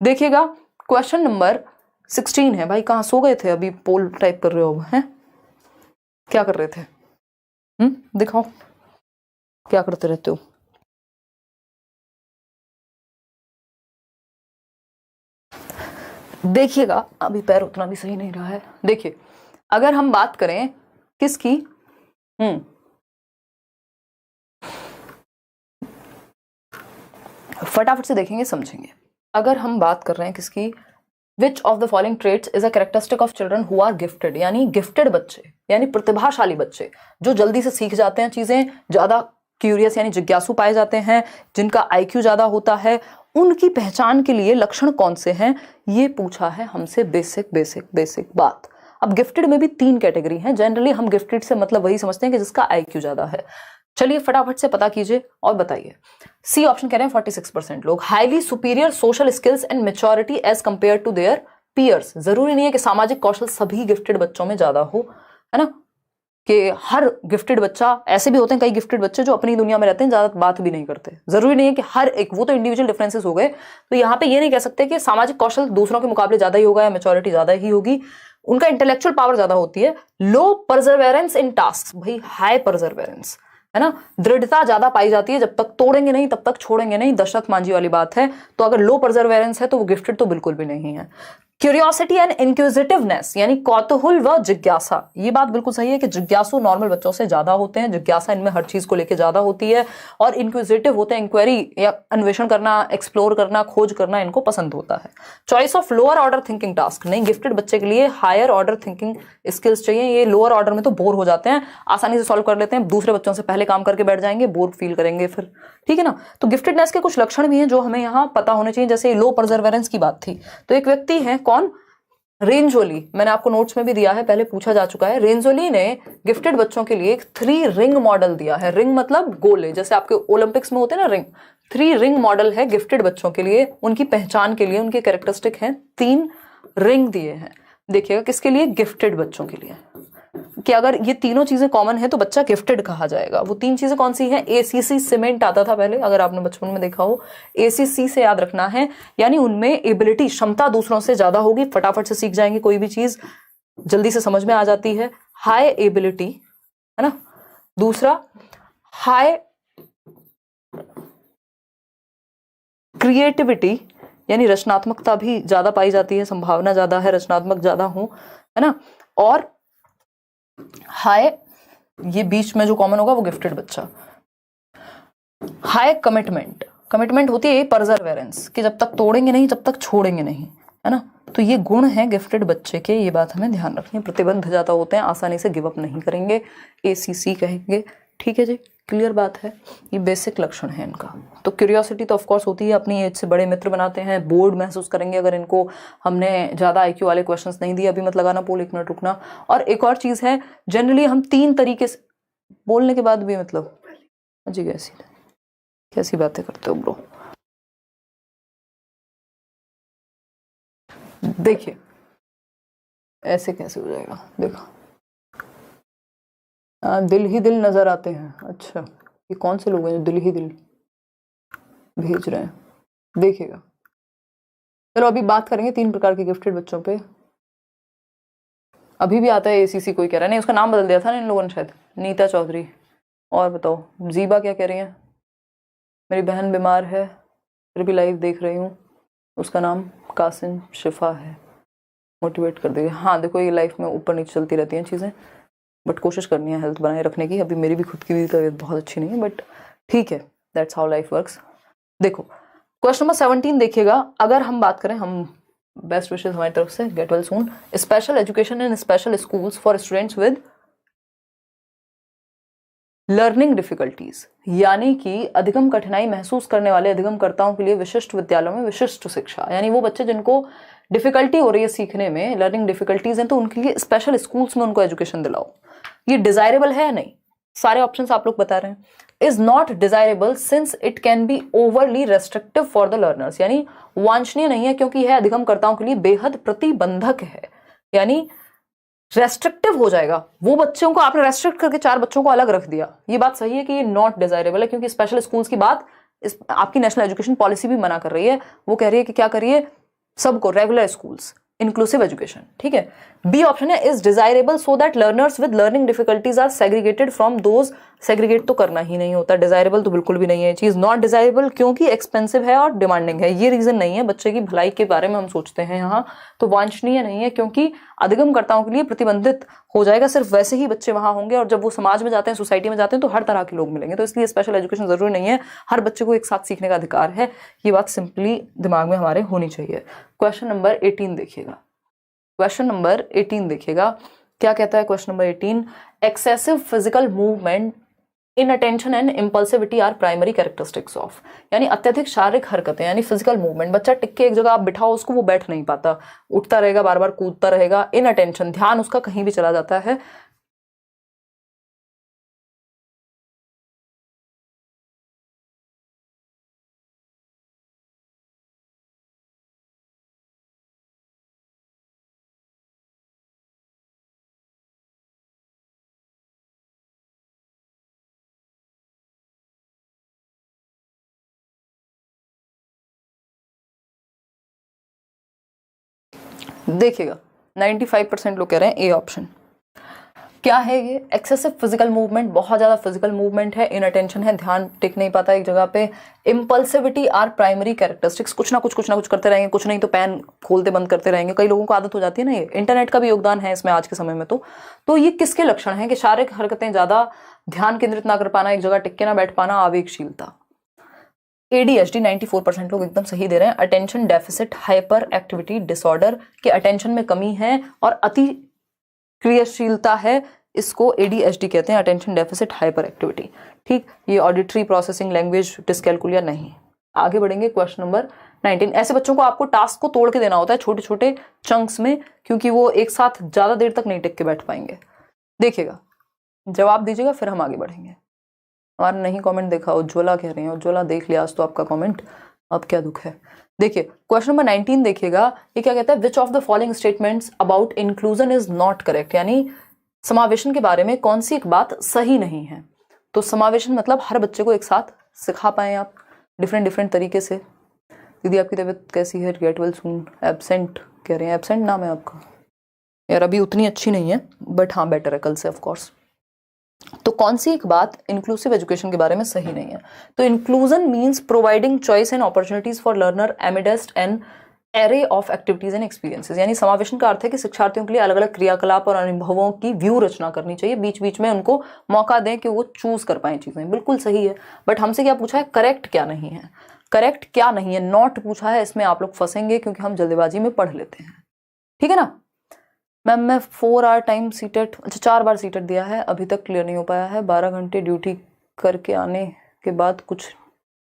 देखिएगा क्वेश्चन नंबर 16 है। भाई कहाँ सो गए थे, अभी पोल टाइप कर रहे हो हैं, क्या कर रहे थे? दिखाओ क्या करते रहते हो। देखिएगा अभी पैर उतना भी सही नहीं रहा है। देखिए अगर हम बात करें किसकी, फटाफट से देखेंगे समझेंगे। अगर हम बात कर रहे हैं किसकी, Which of the following traits is a characteristic of children who are gifted, यानी गिफ्टेड बच्चे, यानी प्रतिभाशाली बच्चे, जो जल्दी से सीख जाते हैं चीजें, ज्यादा क्यूरियस यानी जिज्ञासु पाए जाते हैं, जिनका IQ ज्यादा होता है, उनकी पहचान के लिए लक्षण कौन से हैं, ये पूछा है हमसे। बेसिक बात। अब गिफ्टेड में भी 3 कैटेगरी हैं। जनरली हम गिफ्टेड से मतलब वही समझते हैं कि जिसका IQ ज्यादा है। चलिए फटाफट से पता कीजिए और बताइए। सी ऑप्शन कह रहे हैं 46% लोग, highly superior social skills and maturity as compared to their peers. जरूरी नहीं है कि सामाजिक कौशल सभी गिफ्टेड बच्चों में ज्यादा हो, है ना, कि हर गिफ्टेड बच्चा, ऐसे भी होते हैं कई गिफ्टेड बच्चे जो अपनी दुनिया में रहते हैं, ज्यादा बात भी नहीं करते। जरूरी नहीं है कि हर एक, वो तो इंडिविजुअल डिफरेंसेस हो गए। तो यहाँ पे ये नहीं कह सकते कि सामाजिक कौशल दूसरों के मुकाबले ज्यादा ही होगा या मैच्योरिटी ज्यादा ही होगी, उनका इंटेलेक्चुअल पावर ज्यादा होती है। लो परजर्वेरेंस इन टास्क, भाई हाई परजर्वेरेंस, है ना, दृढ़ता ज्यादा पाई जाती है, जब तक तोड़ेंगे नहीं तब तक छोड़ेंगे नहीं, दशरथ मांझी वाली बात है। तो अगर लो परजर्वेरेंस है तो वो गिफ्टेड तो बिल्कुल भी नहीं है। क्यूरियोसिटी एंड इंक्विजिटिवनेस यानी कौतूहल व जिज्ञासा, ये बात बिल्कुल सही है कि जिज्ञासु नॉर्मल बच्चों से ज्यादा होते हैं, जिज्ञासा इनमें हर चीज को लेकर ज्यादा होती है, और इंक्विजिटिव होते हैं, इंक्वायरी या अन्वेषण करना, एक्सप्लोर करना, खोज करना इनको पसंद होता है। Choice of lower order thinking task, नहीं गिफ्टेड बच्चे के लिए हायर ऑर्डर थिंकिंग स्किल्स चाहिए। ये लोअर ऑर्डर में तो बोर हो जाते हैं, आसानी से सॉल्व कर लेते हैं, दूसरे बच्चों से पहले काम करके बैठ जाएंगे, बोर फील करेंगे फिर, ठीक है ना। तो गिफ्टेडनेस के कुछ लक्षण भी हैं जो हमें यहाँ पता होने चाहिए, जैसे लो परजर्वेरेंस की बात थी। तो एक व्यक्ति है कौन, रेंजोली, मैंने आपको नोट्स में भी दिया है, पहले पूछा जा चुका है। रेंजोली ने गिफ्टेड बच्चों के लिए एक 3 रिंग मॉडल दिया है। रिंग मतलब गोले, जैसे आपके ओलंपिक्स में होते हैं ना रिंग, 3 रिंग मॉडल है गिफ्टेड बच्चों के लिए, उनकी पहचान के लिए, उनके कैरेक्टरिस्टिक हैं, 3 रिंग दिए हैं। देखिएगा किसके लिए, गिफ्टेड बच्चों के लिए, कि अगर ये तीनों चीजें कॉमन है तो बच्चा गिफ्टेड कहा जाएगा। वो 3 चीजें कौन सी हैं, एसीसी सीमेंट आता था पहले, अगर आपने बचपन में देखा हो, एसीसी से याद रखना है, यानी उनमें एबिलिटी, क्षमता दूसरों से ज्यादा होगी, फटाफट से सीख जाएंगे, कोई भी चीज जल्दी से समझ में आ जाती है, हाई एबिलिटी, है ना। दूसरा हाई क्रिएटिविटी, यानी रचनात्मकता भी ज्यादा पाई जाती है, संभावना ज्यादा है, रचनात्मक ज्यादा हो, है ना। और हाई, ये बीच में जो कॉमन होगा वो गिफ्टेड बच्चा। हाई कमिटमेंट, कमिटमेंट होती है परजर्वेरेंस, कि जब तक तोड़ेंगे नहीं जब तक छोड़ेंगे नहीं, है ना। तो ये गुण है गिफ्टेड बच्चे के, ये बात हमें ध्यान रखनी है। प्रतिबंध ज्यादा होते हैं, आसानी से गिव अप नहीं करेंगे, एसीसी कहेंगे, ठीक है जी, क्लियर बात है। ये बेसिक लक्षण है इनका। तो क्यूरियोसिटी तो ऑफकोर्स होती है, अपनी एज से बड़े मित्र बनाते हैं, बोर्ड महसूस करेंगे अगर इनको हमने ज्यादा आईक्यू वाले क्वेश्चंस नहीं दिए। अभी मत लगाना पोल, 1 मिनट रुकना। और एक और चीज है, जनरली हम 3 तरीके से बोलने के बाद भी मतलब जी कैसी बातें करते हो ब्रो। देखिए ऐसे कैसे हो जाएगा, देखो दिल ही दिल नजर आते हैं। अच्छा, ये कौन से लोग हैं जो दिल ही दिल भेज रहे हैं, देखिएगा। चलो अभी बात करेंगे 3 प्रकार के गिफ्टेड बच्चों पे। अभी भी आता है एसीसी, कोई कह रहा है, नहीं उसका नाम बदल दिया था ना इन लोगों ने शायद, नीता चौधरी। और बताओ जीबा क्या कह रही है, मेरी बहन बीमार है फिर भी लाइव देख रही हूँ, उसका नाम कासिम शिफा है, मोटिवेट कर देगी। हाँ देखो, ये लाइफ में ऊपर नीचे चलती रहती हैं चीज़ें, बट कोशिश करनी है हेल्थ बनाए रखने की। अभी मेरी भी खुद की भी तबीयत बहुत अच्छी नहीं है, बट ठीक है, दैट्स हाउ लाइफ वर्क्स। देखो क्वेश्चन नंबर 17 देखिएगा। अगर हम बात करें, हम बेस्ट विशेस हमारी तरफ से, get well soon. Special education in special schools for students with learning difficulties, यानी कि अधिगम कठिनाई महसूस करने वाले अधिगमकर्ताओं के लिए विशिष्ट विद्यालयों में विशिष्ट शिक्षा, यानी वो बच्चे जिनको डिफिकल्टी हो रही है सीखने में, लर्निंग डिफिकल्टीज हैं, तो उनके लिए स्पेशल स्कूल्स में उनको एजुकेशन दिलाओ। ये डिजायरेबल है या नहीं, सारे ऑप्शंस आप लोग बता रहे हैं। Is not desirable since it can be overly restrictive for the learners, यानी वांछनीय नहीं है क्योंकि यह अधिगमकर्ताओं के लिए बेहद प्रतिबंधक है, यानी रेस्ट्रिक्टिव हो जाएगा। वो बच्चों को आपने रेस्ट्रिक्ट करके 4 बच्चों को अलग रख दिया, ये बात सही है कि ये नॉट डिजायरेबल है, क्योंकि स्पेशल स्कूल्स की बात आपकी नेशनल एजुकेशन पॉलिसी भी मना कर रही है। वो कह रही है कि क्या करिए, सबको रेगुलर स्कूल्स, इंक्लूसिव एजुकेशन, ठीक है। बी ऑप्शन है is desirable so that learners with learning difficulties are segregated from those, segregate तो करना ही नहीं होता, डिजायरेबल तो बिल्कुल भी नहीं है चीज। नॉट डिजायरेबल क्योंकि एक्सपेंसिव है और डिमांडिंग है, ये रीजन नहीं है। बच्चे की भलाई के बारे में हम सोचते हैं यहाँ, तो वांछनीय नहीं है क्योंकि अधिगमकर्ताओं के लिए प्रतिबंधित हो जाएगा, सिर्फ वैसे ही बच्चे वहां होंगे, और जब वो समाज में जाते हैं, सोसाइटी में जाते हैं, तो हर तरह के लोग मिलेंगे। तो इसलिए स्पेशल एजुकेशन जरूरी नहीं है, हर बच्चे को एक साथ सीखने का अधिकार है, ये बात सिंपली दिमाग में हमारे होनी चाहिए। क्वेश्चन नंबर 18 देखिएगा, क्वेश्चन नंबर 18 देखिएगा, क्या कहता है question number 18। Excessive physical movement inattention and impulsivity are primary characteristics of, यानी अत्यधिक शारीरिक हरकतें, यानी फिजिकल मूवमेंट, बच्चा टिक के एक जगह आप बिठाओ उसको, वो बैठ नहीं पाता, उठता रहेगा, बार बार कूदता रहेगा। इन अटेंशन, ध्यान उसका कहीं भी चला जाता है। देखिएगा 95% लोग कह रहे हैं ए ऑप्शन। क्या है ये? एक्सेसिव फिजिकल मूवमेंट, बहुत ज्यादा फिजिकल मूवमेंट है, इनअटेंशन है, ध्यान टिक नहीं पाता एक जगह पे। इम्पल्सिविटी आर प्राइमरी कैरेक्टरिस्टिक्स, कुछ ना कुछ करते रहेंगे, कुछ नहीं तो पैन खोलते बंद करते रहेंगे, कई लोगों को आदत हो जाती है ना। ये इंटरनेट का भी योगदान है इसमें आज के समय में। तो ये किसके लक्षण हैं? कि शारीरिक हरकतें ज्यादा, ध्यान केंद्रित ना कर पाना, एक जगह टिक के ना बैठ पाना, आवेगशीलता। ADHD 94% लोग एकदम सही दे रहे हैं। Attention deficit hyper activity disorder, के अटेंशन में कमी है और अति क्रियाशीलता है, इसको ADHD कहते हैं, अटेंशन डेफिसिट हाइपर एक्टिविटी। ठीक, ये ऑडिटरी प्रोसेसिंग लैंग्वेज डिस्कैलकुलिया नहीं। आगे बढ़ेंगे, क्वेश्चन नंबर 19। ऐसे बच्चों को आपको टास्क को तोड़ के देना होता है छोटे छोटे चंक्स में, क्योंकि वो एक साथ ज्यादा देर तक नहीं टिक के बैठ पाएंगे। देखिएगा, जवाब दीजिएगा, फिर हम आगे बढ़ेंगे। हमारा नहीं कमेंट देखा, उज्ज्वला कह रही है। उज्ज्वला देख लिया आज तो आपका कमेंट, अब क्या दुख है। देखिए क्वेश्चन नंबर 19 देखिएगा, ये क्या कहता है? विच of the following statements about inclusion is not correct, यानी समावेशन के बारे में कौन सी एक बात सही नहीं है। तो समावेशन मतलब हर बच्चे को एक साथ सिखा पाए आप डिफरेंट तरीके से। दीदी आपकी तबीयत कैसी है? Get well soon. एब्सेंट कह रहे हैं, एब्सेंट नाम है आपका यार, अभी उतनी अच्छी नहीं है बट हाँ बेटर है कल से ऑफ कोर्स। तो कौन सी एक बात इंक्लूसिव एजुकेशन के बारे में सही नहीं है? तो inclusion means providing choice and opportunities for learner amidst and array of activities and experiences, यानी समावेशन का अर्थ है कि शिक्षार्थियों के लिए अलग अलग क्रियाकलाप और अनुभवों की व्यू रचना करनी चाहिए, बीच बीच में उनको मौका दें कि वो चूज कर पाए चीजें। बिल्कुल सही है, बट हमसे क्या पूछा है? करेक्ट क्या नहीं है। करेक्ट क्या नहीं है, नॉट पूछा है, इसमें आप लोग फंसेंगे क्योंकि हम जल्दबाजी में पढ़ लेते हैं। ठीक है ना मैम? मैं 4 आवर टाइम सीटेट, अच्छा 4 बार सीटेट दिया है, अभी तक क्लियर नहीं हो पाया है। 12 घंटे ड्यूटी करके आने के बाद कुछ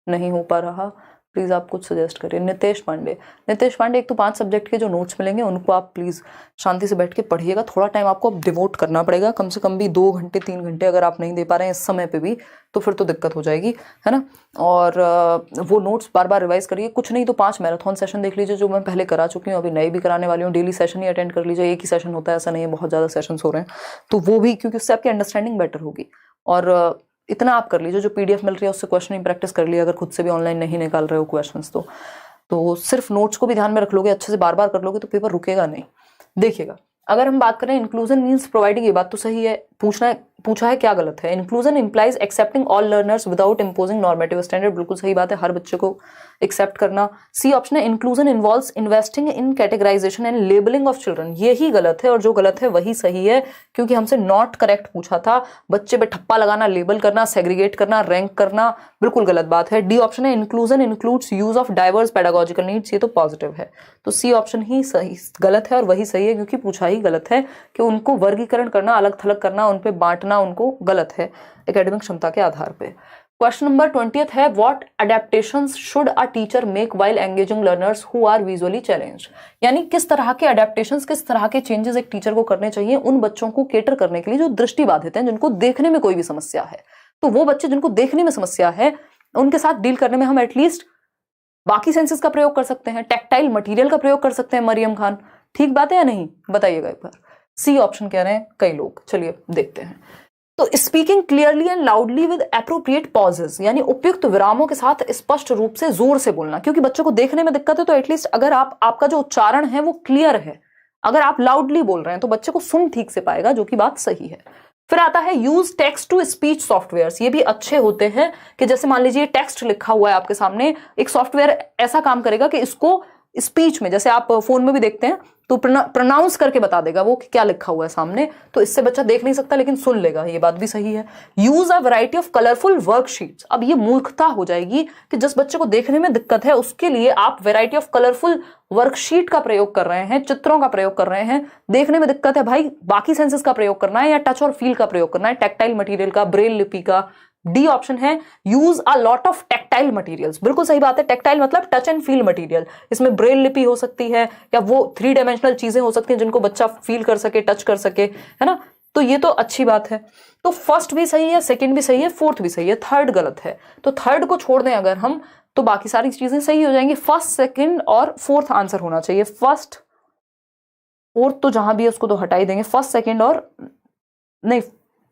नहीं हो पा रहा, प्लीज़ आप कुछ सजेस्ट करिए। नितेश पांडे, एक तो 5 सब्जेक्ट के जो नोट्स मिलेंगे उनको आप प्लीज़ शांति से बैठ के पढ़िएगा। थोड़ा टाइम आपको अब डिवोट करना पड़ेगा, कम से कम भी 2 घंटे 3 घंटे अगर आप नहीं दे पा रहे हैं इस समय पे भी, तो फिर तो दिक्कत हो जाएगी, है ना। और वो नोट्स बार बार रिवाइज करिए। कुछ नहीं तो 5 मैराथन सेशन देख लीजिए जो मैं पहले करा चुकी हूँ, अभी नए भी कराने वाली हूँ। डेली सेशन ही अटेंड कर लीजिए, एक ही सेशन होता है ऐसा नहीं है, बहुत ज़्यादा सेशन हो रहे हैं, तो वो भी, क्योंकि उससे आपकी अंडरस्टैंडिंग बेटर होगी। और इतना आप कर लीजिए, जो PDF मिल रही है उससे क्वेश्चन ही प्रैक्टिस कर लिए, अगर खुद से भी ऑनलाइन नहीं निकाल रहे हो क्वेश्चंस तो सिर्फ नोट्स को भी ध्यान में रख लोगे, अच्छे से बार बार कर लोगे तो पेपर रुकेगा नहीं। देखिएगा, अगर हम बात करें इंक्लूजन मींस प्रोवाइडिंग, ये बात तो सही है। पूछा है क्या गलत है? Inclusion implies accepting all learners without imposing normative standard, बिल्कुल सही बात है, हर बच्चे को एक्सेप्ट करना। सी ऑप्शन है inclusion involves investing in categorisation and labelling of children, यही गलत है, और जो गलत है वही सही है, क्योंकि हमसे नॉट करेक्ट पूछा था। बच्चे पे ठप्पा लगाना, लेबल करना, सेग्रीगेट करना, रैंक करना, बिल्कुल गलत बात है। डी ऑप्शन है inclusion includes use of diverse pedagogical needs, ये तो पॉजिटिव है। तो सी ऑप्शन ही सही गलत है और वही सही है, क्योंकि पूछा ही गलत है कि उनको वर्गीकरण करना, अलग थलग करना, उन पे बांटना उनको गलत है एकेडमिक क्षमता के आधार पे। क्वेश्चन नंबर 20 है, what adaptations should a teacher make while engaging learners who are visually challenged, यानी किस तरह के अडेप्टेशंस, किस तरह के चेंजेस एक टीचर को करने चाहिए उन बच्चों को केटर करने के लिए जो दृष्टि बाधित हैं, जिनको देखने में कोई भी समस्या है। तो वो बच्चे जिनको देखने में समस्या है उनके साथ डील करने में हम एटलीस्ट बाकी सेंसेस का प्रयोग कर सकते हैं, टैक्टाइल मटेरियल का प्रयोग कर सकते हैं। मरियम खान, ठीक बात है या नहीं, बताइएगा एक बार। सी ऑप्शन कह रहे हैं कई लोग, चलिए देखते हैं। तो speaking clearly and loudly with appropriate pauses, यानी उपयुक्त विरामों के साथ स्पष्ट रूप से जोर से बोलना, क्योंकि बच्चों को देखने में दिक्कत है तो एटलीस्ट अगर आपका जो उच्चारण है वो क्लियर है, अगर आप लाउडली बोल रहे हैं तो बच्चे को सुन ठीक से पाएगा, जो कि बात सही है। फिर आता है use text to speech software, ये भी अच्छे होते हैं कि जैसे मान लीजिए टेक्स्ट लिखा हुआ है आपके सामने, एक सॉफ्टवेयर ऐसा काम करेगा कि इसको स्पीच में, जैसे आप फोन में भी देखते हैं तो प्रोनाउंस करके बता देगा वो कि क्या लिखा हुआ है सामने, तो इससे बच्चा देख नहीं सकता लेकिन सुन लेगा, ये बात भी सही है। Use a variety of colourful worksheets, अब ये मूर्खता हो जाएगी कि जिस बच्चे को देखने में दिक्कत है उसके लिए आप वैरायटी ऑफ कलरफुल वर्कशीट का प्रयोग कर रहे हैं, चित्रों का प्रयोग कर रहे हैं। देखने में दिक्कत है भाई, बाकी सेंसेस का प्रयोग करना है या टच और फील का प्रयोग करना है, टैक्टाइल मटेरियल का, ब्रेल लिपि का। डी ऑप्शन है use a lot of tactile materials, बिल्कुल सही बात है। टैक्टाइल मतलब टच एंड फील मटेरियल, इसमें ब्रेल लिपि हो सकती है या वो 3 डायमेंशनल चीजें हो सकती हैं जिनको बच्चा फील कर सके, टच कर सके, है ना। तो ये तो अच्छी बात है। तो फर्स्ट भी सही है, सेकंड भी सही है, फोर्थ भी सही है, थर्ड गलत है। तो थर्ड को छोड़ दें अगर हम, तो बाकी सारी चीजें सही हो जाएंगी। फर्स्ट, सेकंड और फोर्थ आंसर होना चाहिए। फर्स्ट, फोर्थ तो जहां भी है उसको तो हटा ही देंगे, फर्स्ट, सेकंड और नहीं,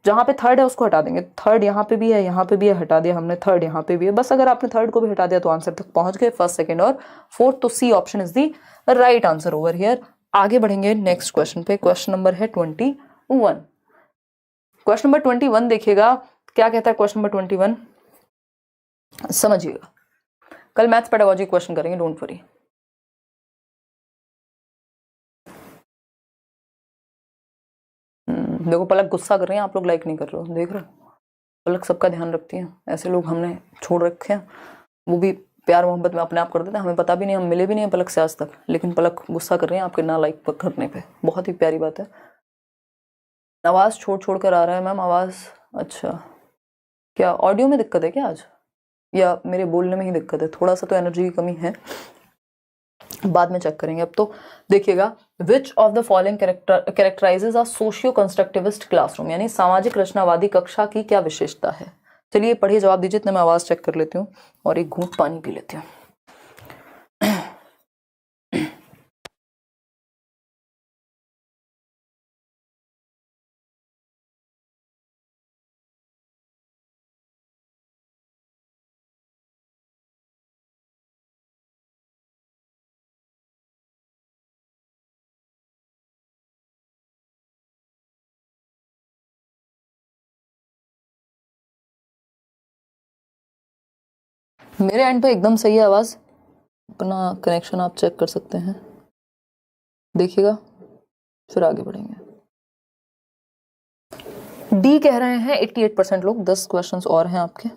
जहां पे थर्ड है उसको हटा देंगे। थर्ड यहाँ पे भी है, यहाँ पे भी है, हटा दिया हमने। थर्ड यहाँ पे भी है, बस अगर आपने थर्ड को भी हटा दिया तो आंसर तक पहुंच गए, फर्स्ट, सेकंड और फोर्थ। तो C option is the right answer over here. आगे बढ़ेंगे नेक्स्ट क्वेश्चन पे। क्वेश्चन नंबर है 21। क्वेश्चन नंबर 21 देखिएगा, क्या कहता है क्वेश्चन नंबर 21, समझिएगा। कल मैथ्स पेडागोजी क्वेश्चन करेंगे, डोंट वरी। देखो पलक गुस्सा कर रहे हैं, आप लोग लाइक नहीं कर रहे हो, देख रहे हो। पलक सबका ध्यान रखती है, ऐसे लोग हमने छोड़ रखे हैं, वो भी प्यार मोहब्बत में अपने आप कर देते हैं, हमें पता भी नहीं, हम मिले भी नहीं है पलक से आज तक, लेकिन पलक गुस्सा कर रहे हैं आपके ना लाइक करने पे। बहुत ही प्यारी बात है। आवाज़ छोड़ छोड़ कर आ रहा है मैम, आवाज़। अच्छा, क्या ऑडियो में दिक्कत है क्या आज, या मेरे बोलने में ही दिक्कत है? थोड़ा सा तो एनर्जी की कमी है, बाद में चेक करेंगे। अब तो देखिएगा, विच of the following कैरेक्टराइजेज a socio constructivist classroom, यानी सामाजिक रचनावादी कक्षा की क्या विशेषता है? चलिए पढ़िए, जवाब दीजिए, इतने मैं आवाज़ चेक कर लेती हूँ और एक घूंट पानी पी लेती हूँ। मेरे एंड पे एकदम सही है आवाज़, अपना कनेक्शन आप चेक कर सकते हैं, देखिएगा, फिर आगे बढ़ेंगे। डी कह रहे हैं 88% लोग, 10 क्वेश्चंस और हैं आपके।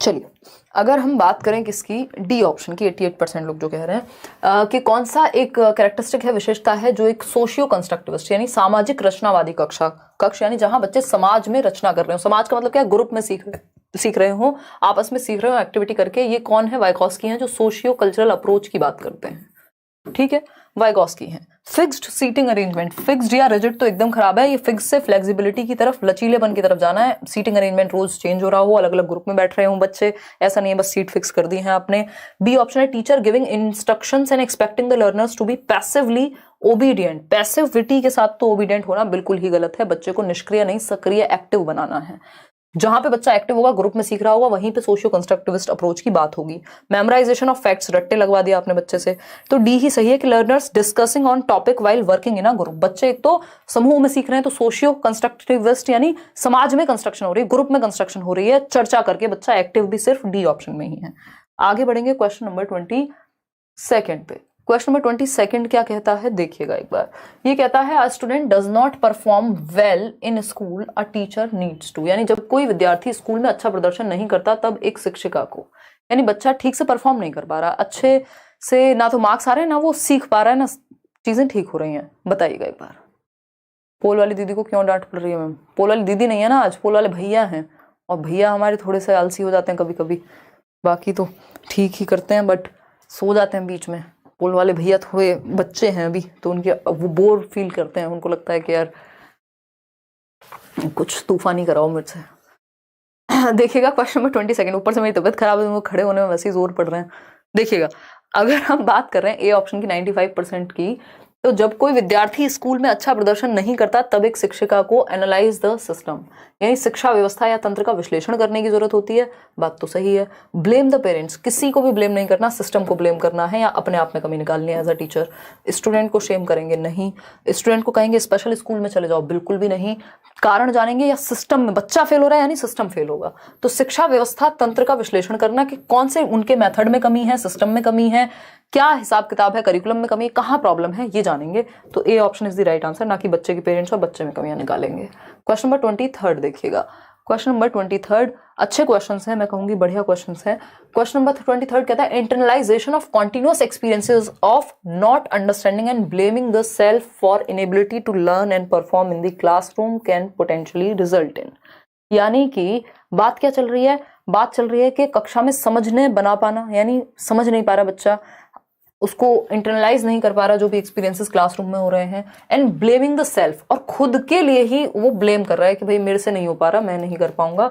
चलिए, अगर हम बात करें किसकी, डी ऑप्शन की, 88% लोग जो कह रहे हैं कि कौन सा एक कैरेक्टरिस्टिक है, विशेषता है, जो एक सोशियो कंस्ट्रक्टिविस्ट यानी सामाजिक रचनावादी कक्ष यानी जहां बच्चे समाज में रचना कर रहे हो। समाज का मतलब क्या है, ग्रुप में सीख रहे हो, आपस में सीख रहे हो एक्टिविटी करके। ये कौन है, वाइगॉस्की हैं, जो सोशियो कल्चरल अप्रोच की बात करते हैं। ठीक है, वाइगॉस्की हैं। फिक्स्ड सीटिंग अरेंजमेंट, फिक्स्ड या रिजिड तो एकदम खराब है, ये फिक्स से फ्लेक्सिबिलिटी की तरफ, लचीलेपन की तरफ जाना है। सीटिंग अरेंजमेंट रोज चेंज हो रहा हो, अलग अलग ग्रुप में बैठ रहे हो बच्चे, ऐसा नहीं है बस सीट फिक्स कर दी है आपने। बी ऑप्शन है, teacher giving instructions and expecting the learners to be passively obedient. Passivity के साथ तो ओबीडियंट होना बिल्कुल ही गलत है, बच्चे को निष्क्रिय नहीं सक्रिय एक्टिव बनाना है। जहां पे बच्चा एक्टिव होगा, ग्रुप में सीख रहा होगा, वहीं पे सोशियो कंस्ट्रक्टिविस्ट अप्रोच की बात होगी। मेमोराइजेशन ऑफ फैक्ट्स, रट्टे लगवा दिया आपने बच्चे से, तो डी ही सही है कि learners discussing on topic while working in a group. बच्चे एक तो समूह में सीख रहे हैं, तो सोशियो कंस्ट्रक्टिविस्ट यानी समाज में कंस्ट्रक्शन हो रही है, ग्रुप में कंस्ट्रक्शन हो रही है, चर्चा करके बच्चा एक्टिव भी सिर्फ डी ऑप्शन में ही है। आगे बढ़ेंगे क्वेश्चन नंबर 22 पे। क्वेश्चन नंबर 22 क्या कहता है, देखिएगा एक बार। ये कहता है, a student does not perform well in school, a teacher needs to. यानी जब कोई विद्यार्थी स्कूल में अच्छा प्रदर्शन नहीं करता, तब एक शिक्षिका को, यानी बच्चा ठीक से परफॉर्म नहीं कर पा रहा, अच्छे से ना तो मार्क्स आ रहे हैं, ना वो सीख पा रहा है, ना चीजें ठीक हो रही हैं, बताइएगा एक बार। पोल वाली दीदी को क्यों डांट पड़ रही है मैम? पोल वाली दीदी नहीं है ना आज, पोल वाले भैया हैं, और भैया हमारे थोड़े से आलसी हो जाते हैं कभी कभी, बाकी तो ठीक ही करते हैं, बट सो जाते हैं बीच में। पोल वाले भैया थोड़े बच्चे हैं अभी, तो उनके वो बोर फील करते हैं, उनको लगता है कि यार कुछ तूफानी कराओ मुझसे। देखिएगा क्वेश्चन नंबर 22, ऊपर से मेरी तबियत खराब है, खड़े होने में वैसे ही जोर पड़ रहे हैं। देखिएगा, अगर हम बात कर रहे हैं ए ऑप्शन की 95% की, तो जब कोई विद्यार्थी स्कूल में अच्छा प्रदर्शन नहीं करता, तब एक शिक्षिका को एनालाइज द सिस्टम यानी शिक्षा व्यवस्था या तंत्र का विश्लेषण करने की जरूरत होती है। बात तो सही है। ब्लेम द पेरेंट्स, किसी को भी ब्लेम नहीं करना, सिस्टम को ब्लेम करना है या अपने आप में कमी निकालनी है एज अ टीचर। स्टूडेंट को शेम करेंगे नहीं, स्टूडेंट को कहेंगे स्पेशल स्कूल में चले जाओ, बिल्कुल भी नहीं। कारण जानेंगे या सिस्टम में बच्चा फेल हो रहा है यानी सिस्टम फेल होगा। तो शिक्षा व्यवस्था तंत्र का विश्लेषण करना कि कौन से उनके मेथड में कमी है, सिस्टम में कमी है, क्या हिसाब किताब है, करिकुलम में कमी है, कहाँ प्रॉब्लम है, ये जानेंगे। तो A option is the right answer, ना कि बच्चे के पेरेंट्स और बच्चे में कमियां निकालेंगे। क्वेश्चन नंबर 23 देखिएगा। क्वेश्चन नंबर 23 अच्छे क्वेश्चंस हैं, मैं कहूंगी बढ़िया क्वेश्चंस हैं। क्वेश्चन नंबर 23 कहता है, internalisation of continuous experiences of not understanding and blaming the self for inability to learn and perform in the classroom can potentially result in. यानी कि बात क्या चल रही है, बात चल रही है कि कक्षा में समझने बना पाना, यानी समझ नहीं पा रहा बच्चा, उसको इंटरनलाइज नहीं कर पा रहा जो भी एक्सपीरियंसेस क्लासरूम में हो रहे हैं, एंड ब्लेमिंग द सेल्फ, और खुद के लिए ही वो ब्लेम कर रहा है कि भाई मेरे से नहीं हो पा रहा, मैं नहीं कर पाऊंगा।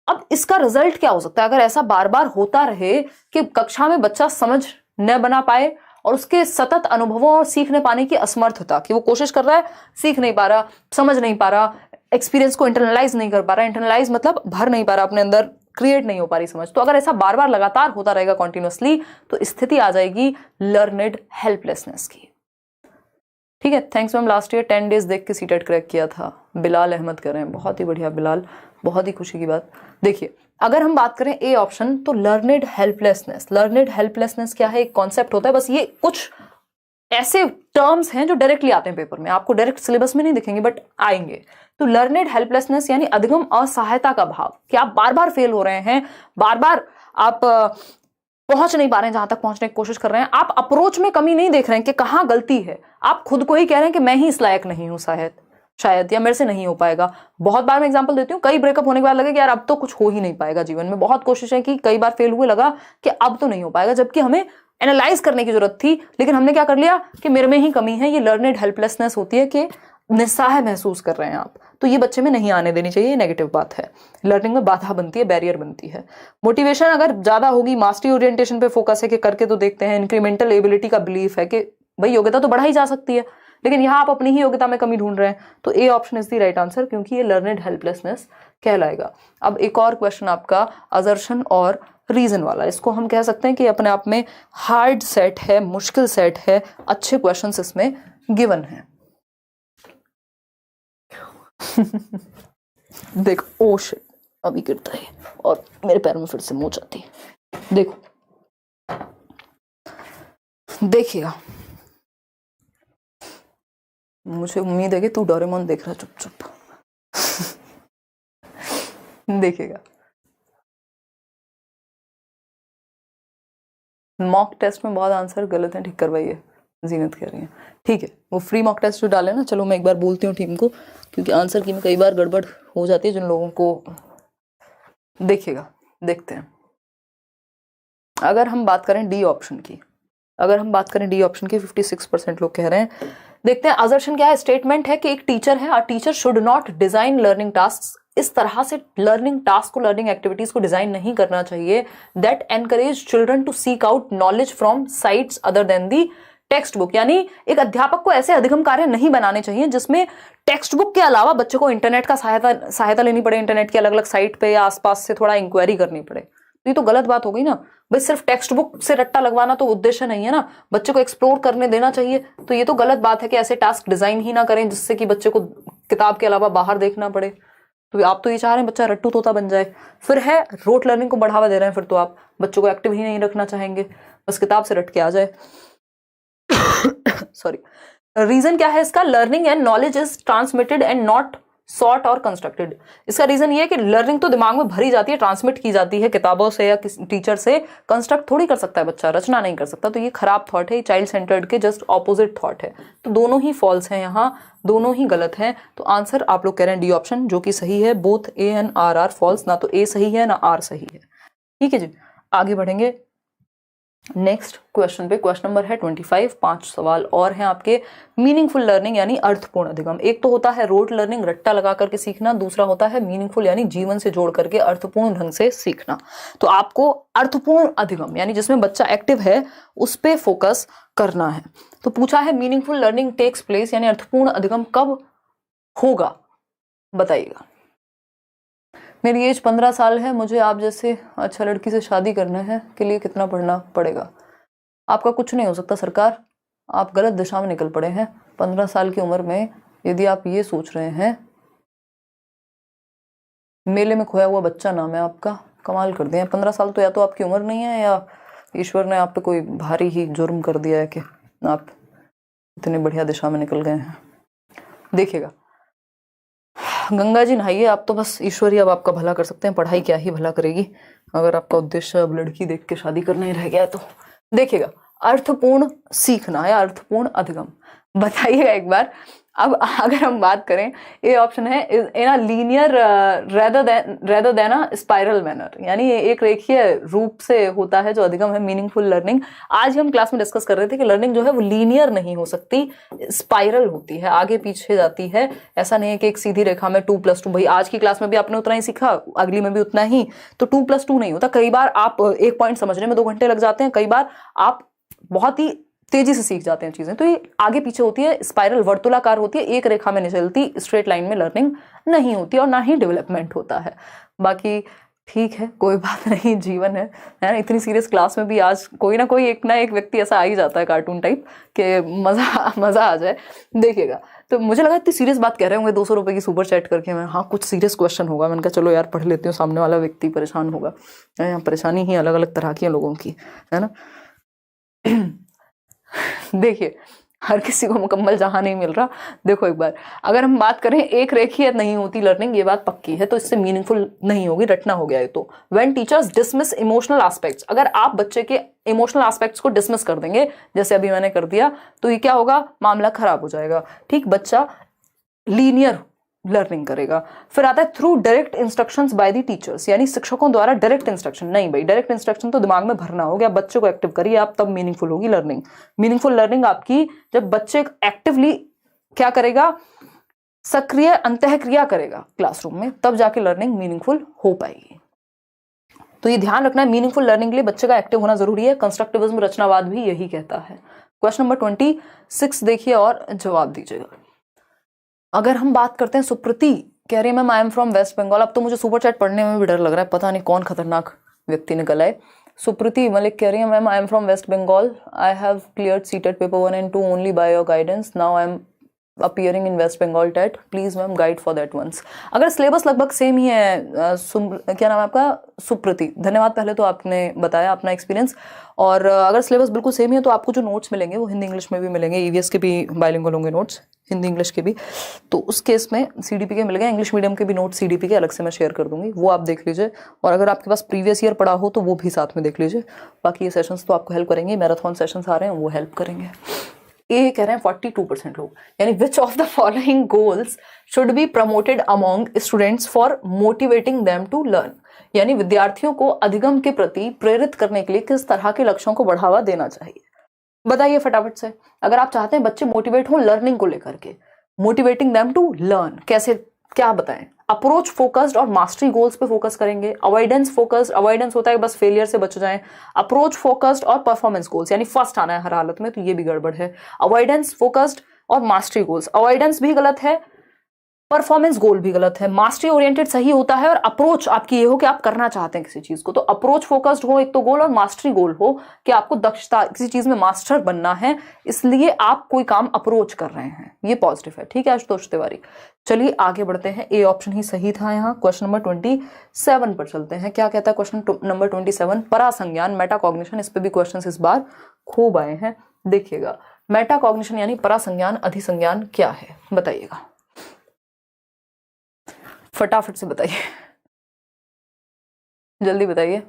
अब इसका रिजल्ट क्या हो सकता है अगर ऐसा बार बार होता रहे कि कक्षा में बच्चा समझ न बना पाए और उसके सतत अनुभवों और सीखने पाने की असमर्थता, कि वो कोशिश कर रहा है, सीख नहीं पा रहा, समझ नहीं पा रहा, एक्सपीरियंस को इंटरनलाइज नहीं कर पा रहा, इंटरनलाइज मतलब भर नहीं पा रहा अपने अंदर, क्रिएट नहीं हो पा रही समझ। तो अगर ऐसा बार बार लगातार होता रहेगा कॉन्टिन्यूअसली, तो स्थिति आ जाएगी लर्नेड हेल्पलेसनेस की। ठीक है, thanks ma'am. Last year 10 days देख के सीटेट क्रैक किया था, बिलाल अहमद कर रहे हैं, बहुत ही बढ़िया बिलाल, बहुत ही खुशी की बात। देखिए अगर हम बात करें ए ऑप्शन, तो लर्नेड हेल्पलेसनेस, लर्नेड हेल्पलेसनेस क्या है, एक कॉन्सेप्ट होता है, बस ये कुछ ऐसे टर्म्स हैं जो डायरेक्टली आते हैं पेपर में, आपको डायरेक्ट सिलेबस में नहीं दिखेंगे बट आएंगे। तो लर्नेड हेल्पलेसनेस यानी अधिगम असहायता का भाव, कि आप बार बार फेल हो रहे हैं, बार बार आप पहुंच नहीं पा रहे हैं जहां तक पहुंचने की कोशिश कर रहे हैं, आप अप्रोच में कमी नहीं देख रहे हैं कि कहां गलती है, आप खुद को ही कह रहे हैं कि मैं ही इस लायक नहीं हूं शायद या मेरे से नहीं हो पाएगा। बहुत बार मैं एग्जांपल देती हूँ, कई ब्रेकअप होने के बाद लगे कि यार अब तो कुछ हो ही नहीं पाएगा जीवन में, बहुत कोशिशें की, कई बार फेल हुए, लगा कि अब तो नहीं हो पाएगा, जबकि हमें एनालाइज करने की जरूरत थी, लेकिन हमने क्या कर लिया कि मेरे में ही कमी है। ये लर्नेड हेल्पलेसनेस होती है कि निस्सहाय महसूस कर रहे हैं आप, तो ये बच्चे में नहीं आने देनी चाहिए, ये नेगेटिव बात है, लर्निंग में बाधा बनती है, बैरियर बनती है। मोटिवेशन अगर ज्यादा होगी, मास्टरी ओरिएंटेशन पे फोकस है कि करके तो देखते हैं, इंक्रीमेंटल एबिलिटी का बिलीफ है कि भाई योग्यता तो बढ़ा ही जा सकती है, लेकिन यहाँ आप अपनी ही योग्यता में कमी ढूंढ रहे हैं, तो A option is the right answer, क्योंकि ये लर्नेड हेल्पलेसनेस कहलाएगा। अब एक और क्वेश्चन आपका असर्शन और रीजन वाला, इसको हम कह सकते हैं कि अपने आप में हार्ड सेट है, मुश्किल सेट है, अच्छे क्वेश्चंस इसमें गिवन है। देखो, ओ शिट, अभी गिरता है और मेरे पैर में फिर से मोच आती है। देखो, देखिएगा, मुझे उम्मीद है कि तू डोरेमोन देख रहा है चुप चुप। देखिएगा, मॉक टेस्ट में बहुत आंसर गलत है, ठीक करवाइए, जीनत कह रही है। ठीक है, वो फ्री मॉक टेस्ट जो डाले ना, चलो मैं एक बार बोलती हूँ टीम को, क्योंकि आंसर की में कई बार गड़बड़ हो जाती है जिन लोगों को। देखिएगा, देखते हैं, अगर हम बात करें डी ऑप्शन की, अगर हम बात करें डी ऑप्शन की, 56% लोग कह रहे हैं। देखते हैं, असर्शन क्या है, स्टेटमेंट है कि एक टीचर है, a teacher should not design learning task, इस तरह से लर्निंग टास्क को, लर्निंग एक्टिविटीज को डिजाइन नहीं करना चाहिए, that encourage children to seek out knowledge from sites other than the textbook. यानी एक अध्यापक को ऐसे अधिगम कार्य नहीं बनाने चाहिए जिसमें टेक्स्ट बुक के अलावा बच्चे को इंटरनेट का सहायता लेनी पड़े, इंटरनेट की अलग अलग साइट पे या आसपास से थोड़ा इंक्वायरी करनी पड़े। तो ये तो गलत बात हो गई ना भाई, सिर्फ टेक्स्ट बुक से रट्टा लगवाना तो उद्देश्य नहीं है ना, बच्चे को एक्सप्लोर करने देना चाहिए। तो ये तो गलत बात है कि ऐसे टास्क डिजाइन ही ना करें जिससे कि बच्चे को किताब के अलावा बाहर देखना पड़े। तो आप तो ये चाह रहे हैं बच्चा रट्टू तोता बन जाए, फिर है रोट लर्निंग को बढ़ावा दे रहे हैं, फिर तो आप बच्चों को एक्टिव ही नहीं रखना चाहेंगे, बस किताब से रट के आ जाए। सॉरी, रीजन क्या है इसका, learning and knowledge is transmitted and not sought और कंस्ट्रक्टेड। इसका रीजन ये है कि लर्निंग तो दिमाग में भरी जाती है, ट्रांसमिट की जाती है किताबों से या किसी टीचर से, कंस्ट्रक्ट थोड़ी कर सकता है बच्चा, रचना नहीं कर सकता। तो ये खराब थॉट है, ये चाइल्ड सेंटर्ड के जस्ट ऑपोजिट थॉट है। तो दोनों ही फॉल्स हैं यहाँ, दोनों ही गलत हैं। तो आंसर आप लोग कह रहे हैं डी ऑप्शन, जो कि सही है। Both A and R are false, ना तो ए सही है ना आर सही है। ठीक है जी, आगे बढ़ेंगे नेक्स्ट क्वेश्चन पे। क्वेश्चन नंबर है 25, 5 सवाल और हैं आपके। मीनिंगफुल लर्निंग यानी अर्थपूर्ण अधिगम, एक तो होता है रोट लर्निंग, रट्टा लगा करके सीखना, दूसरा होता है मीनिंगफुल यानी जीवन से जोड़ करके अर्थपूर्ण ढंग से सीखना। तो आपको अर्थपूर्ण अधिगम यानी जिसमें बच्चा एक्टिव है उस पे फोकस करना है। तो पूछा है मीनिंगफुल लर्निंग टेक्स प्लेस यानी अर्थपूर्ण अधिगम कब होगा, बताइएगा। मेरी एज 15 साल है, मुझे आप जैसे अच्छा लड़की से शादी करना है के लिए कितना पढ़ना पड़ेगा? आपका कुछ नहीं हो सकता सरकार, आप गलत दिशा में निकल पड़े हैं। 15 साल की उम्र में यदि आप ये सोच रहे हैं, मेले में खोया हुआ बच्चा नाम है आपका, कमाल कर दिया। 15 साल तो या तो आपकी उम्र नहीं है या ईश्वर ने आप पे कोई भारी ही जुर्म कर दिया है कि आप इतनी बढ़िया दिशा में निकल गए हैं। देखिएगा, गंगा जी नहाइए, आप तो बस ईश्वर ही अब आपका भला कर सकते हैं, पढ़ाई क्या ही भला करेगी अगर आपका उद्देश्य अब लड़की देख के शादी करना ही रह गया है। तो देखिएगा, अर्थपूर्ण सीखना या अर्थपूर्ण अधिगम, बताइएगा एक बार। अब अगर हम बात करें, ये ऑप्शन है in a linear rather than a spiral manner, यानी एक रेखीय रूप से होता है जो अधिगम है मीनिंगफुल लर्निंग। आज हम क्लास में डिस्कस कर रहे थे कि लर्निंग जो है वो लीनियर नहीं हो सकती, स्पाइरल होती है, आगे पीछे जाती है। ऐसा नहीं है कि एक सीधी रेखा में 2+2, भाई आज की क्लास में भी आपने उतना ही सीखा, अगली में भी उतना ही, तो 2+2 नहीं होता। कई बार आप एक पॉइंट समझने में 2 घंटे लग जाते हैं, कई बार आप बहुत ही तेजी से सीख जाते हैं चीजें। तो ये आगे पीछे होती है, स्पाइरल वर्तुलाकार होती है, एक रेखा में नहीं चलती, स्ट्रेट लाइन में लर्निंग नहीं होती और ना ही डेवलपमेंट होता है। बाकी ठीक है, कोई बात नहीं, जीवन है ना। इतनी सीरियस क्लास में भी आज कोई ना कोई एक ना एक व्यक्ति ऐसा आ ही जाता है कार्टून टाइप के मजा मजा आ जाए। देखिएगा, तो मुझे लगा इतनी सीरियस बात कह रहे होंगे 200 रुपए की सुपर चैट करके, मैं हाँ कुछ सीरियस क्वेश्चन होगा, मैंने कहा चलो यार पढ़ लेती हूँ, सामने वाला व्यक्ति परेशान होगा। परेशानी ही अलग अलग तरह की है लोगों की, है ना। देखिए, हर किसी को मुकम्मल जहां नहीं मिल रहा। देखो एक बार, अगर हम बात करें एक रेखीय नहीं होती लर्निंग, ये बात पक्की है, तो इससे मीनिंगफुल नहीं होगी, रटना हो गया है। तो when teachers dismiss emotional aspects, अगर आप बच्चे के इमोशनल एस्पेक्ट्स को डिसमिस कर देंगे, जैसे अभी मैंने कर दिया, तो ये क्या होगा, मामला खराब हो जाएगा। ठीक, बच्चा लीनियर लर्निंग करेगा। फिर आता है through direct instructions by the teachers, यानी शिक्षकों द्वारा डायरेक्ट इंस्ट्रक्शन। नहीं भाई, डायरेक्ट इंस्ट्रक्शन तो दिमाग में भरना हो गया, बच्चे को एक्टिव करिए आप, तब मीनिंगफुल होगी लर्निंग। मीनिंगफुल लर्निंग आपकी जब बच्चे एक्टिवली क्या करेगा, सक्रिय अंतःक्रिया करेगा क्लासरूम में, तब जाके लर्निंग मीनिंगफुल हो पाएगी। तो ये ध्यान रखना है, मीनिंगफुल लर्निंग के लिए बच्चे का एक्टिव होना जरूरी है। कंस्ट्रक्टिविज्म रचनावाद भी यही कहता है। क्वेश्चन नंबर 26 देखिए और जवाब दीजिएगा। अगर हम बात करते हैं, सुप्रीति कह रही है ma'am I am from West Bengal. अब तो मुझे सुपर चैट पढ़ने में भी डर लग रहा है, पता नहीं कौन खतरनाक व्यक्ति निकल आए। सुप्रीति मलिक कह रही है ma'am I am from West Bengal, I have cleared CTET paper 1 and 2 only by your guidance, now I am appearing in West Bengal TET, please ma'am guide for that once. अगर सिलेबस लगभग सेम ही है, क्या नाम है आपका, सुप्रीति, धन्यवाद पहले तो आपने बताया अपना एक्सपीरियंस। और अगर सिलेबस बिल्कुल सेम ही है तो आपको जो नोट्स मिलेंगे वो हिंदी इंग्लिश में भी मिलेंगे, ईवीएस के भी बाइलिंगुअल होंगे नोट्स, हिंदी इंग्लिश के भी। तो उस केस में सीडीपी के मिलेंगे, इंग्लिश मीडियम के भी नोट सीडीपी के अलग से मैं शेयर कर दूंगी, वो आप देख लीजिए। और अगर आपके पास प्रीवियस ईयर पढ़ा हो तो वो भी साथ में देख लीजिए। बाकी ये सेशंस तो आपको हेल्प करेंगे, मैराथन सेशंस आ रहे हैं वो हेल्प करेंगे। ये कह रहे हैं 42% लोग, यानी which of the following goals should be promoted among students for motivating them to learn, यानी विद्यार्थियों को अधिगम के प्रति प्रेरित करने के लिए किस तरह के लक्ष्यों को बढ़ावा देना चाहिए, बताइए फटाफट से। अगर आप चाहते हैं बच्चे मोटिवेट हों लर्निंग को लेकर के, मोटिवेटिंग देम टू लर्न, कैसे, क्या बताएं। अप्रोच फोकस्ड और मास्टरी गोल्स पे फोकस करेंगे। अवॉइडेंस फोकस्ड, अवॉइडेंस होता है बस फेलियर से बच जाएं। अप्रोच फोकस्ड और परफॉर्मेंस गोल्स, यानी फर्स्ट आना है हर हालत में, तो ये भी गड़बड़ है। अवॉइडेंस फोकस्ड और मास्टरी गोल्स, अवॉइडेंस भी गलत है, परफॉर्मेंस गोल भी गलत है। मास्टरी ओरिएंटेड सही होता है, और अप्रोच आपकी ये हो कि आप करना चाहते हैं किसी चीज को, तो अप्रोच फोकस्ड हो एक तो गोल, और मास्टरी गोल हो कि आपको दक्षता, किसी चीज में मास्टर बनना है, इसलिए आप कोई काम अप्रोच कर रहे हैं, ये पॉजिटिव है। ठीक है आशुतोष तिवारी, चलिए आगे बढ़ते हैं। ए ऑप्शन ही सही था यहाँ। क्वेश्चन नंबर 27 पर चलते हैं। क्या कहता है क्वेश्चन नंबर 27, परासंज्ञान मेटाकॉग्निशन, इस पे भी क्वेश्चन इस बार खूब आए हैं। देखिएगा, मेटाकॉग्निशन यानी परासंज्ञान अधिसंज्ञान क्या है, बताइएगा फटाफट से बताइए, जल्दी बताइए।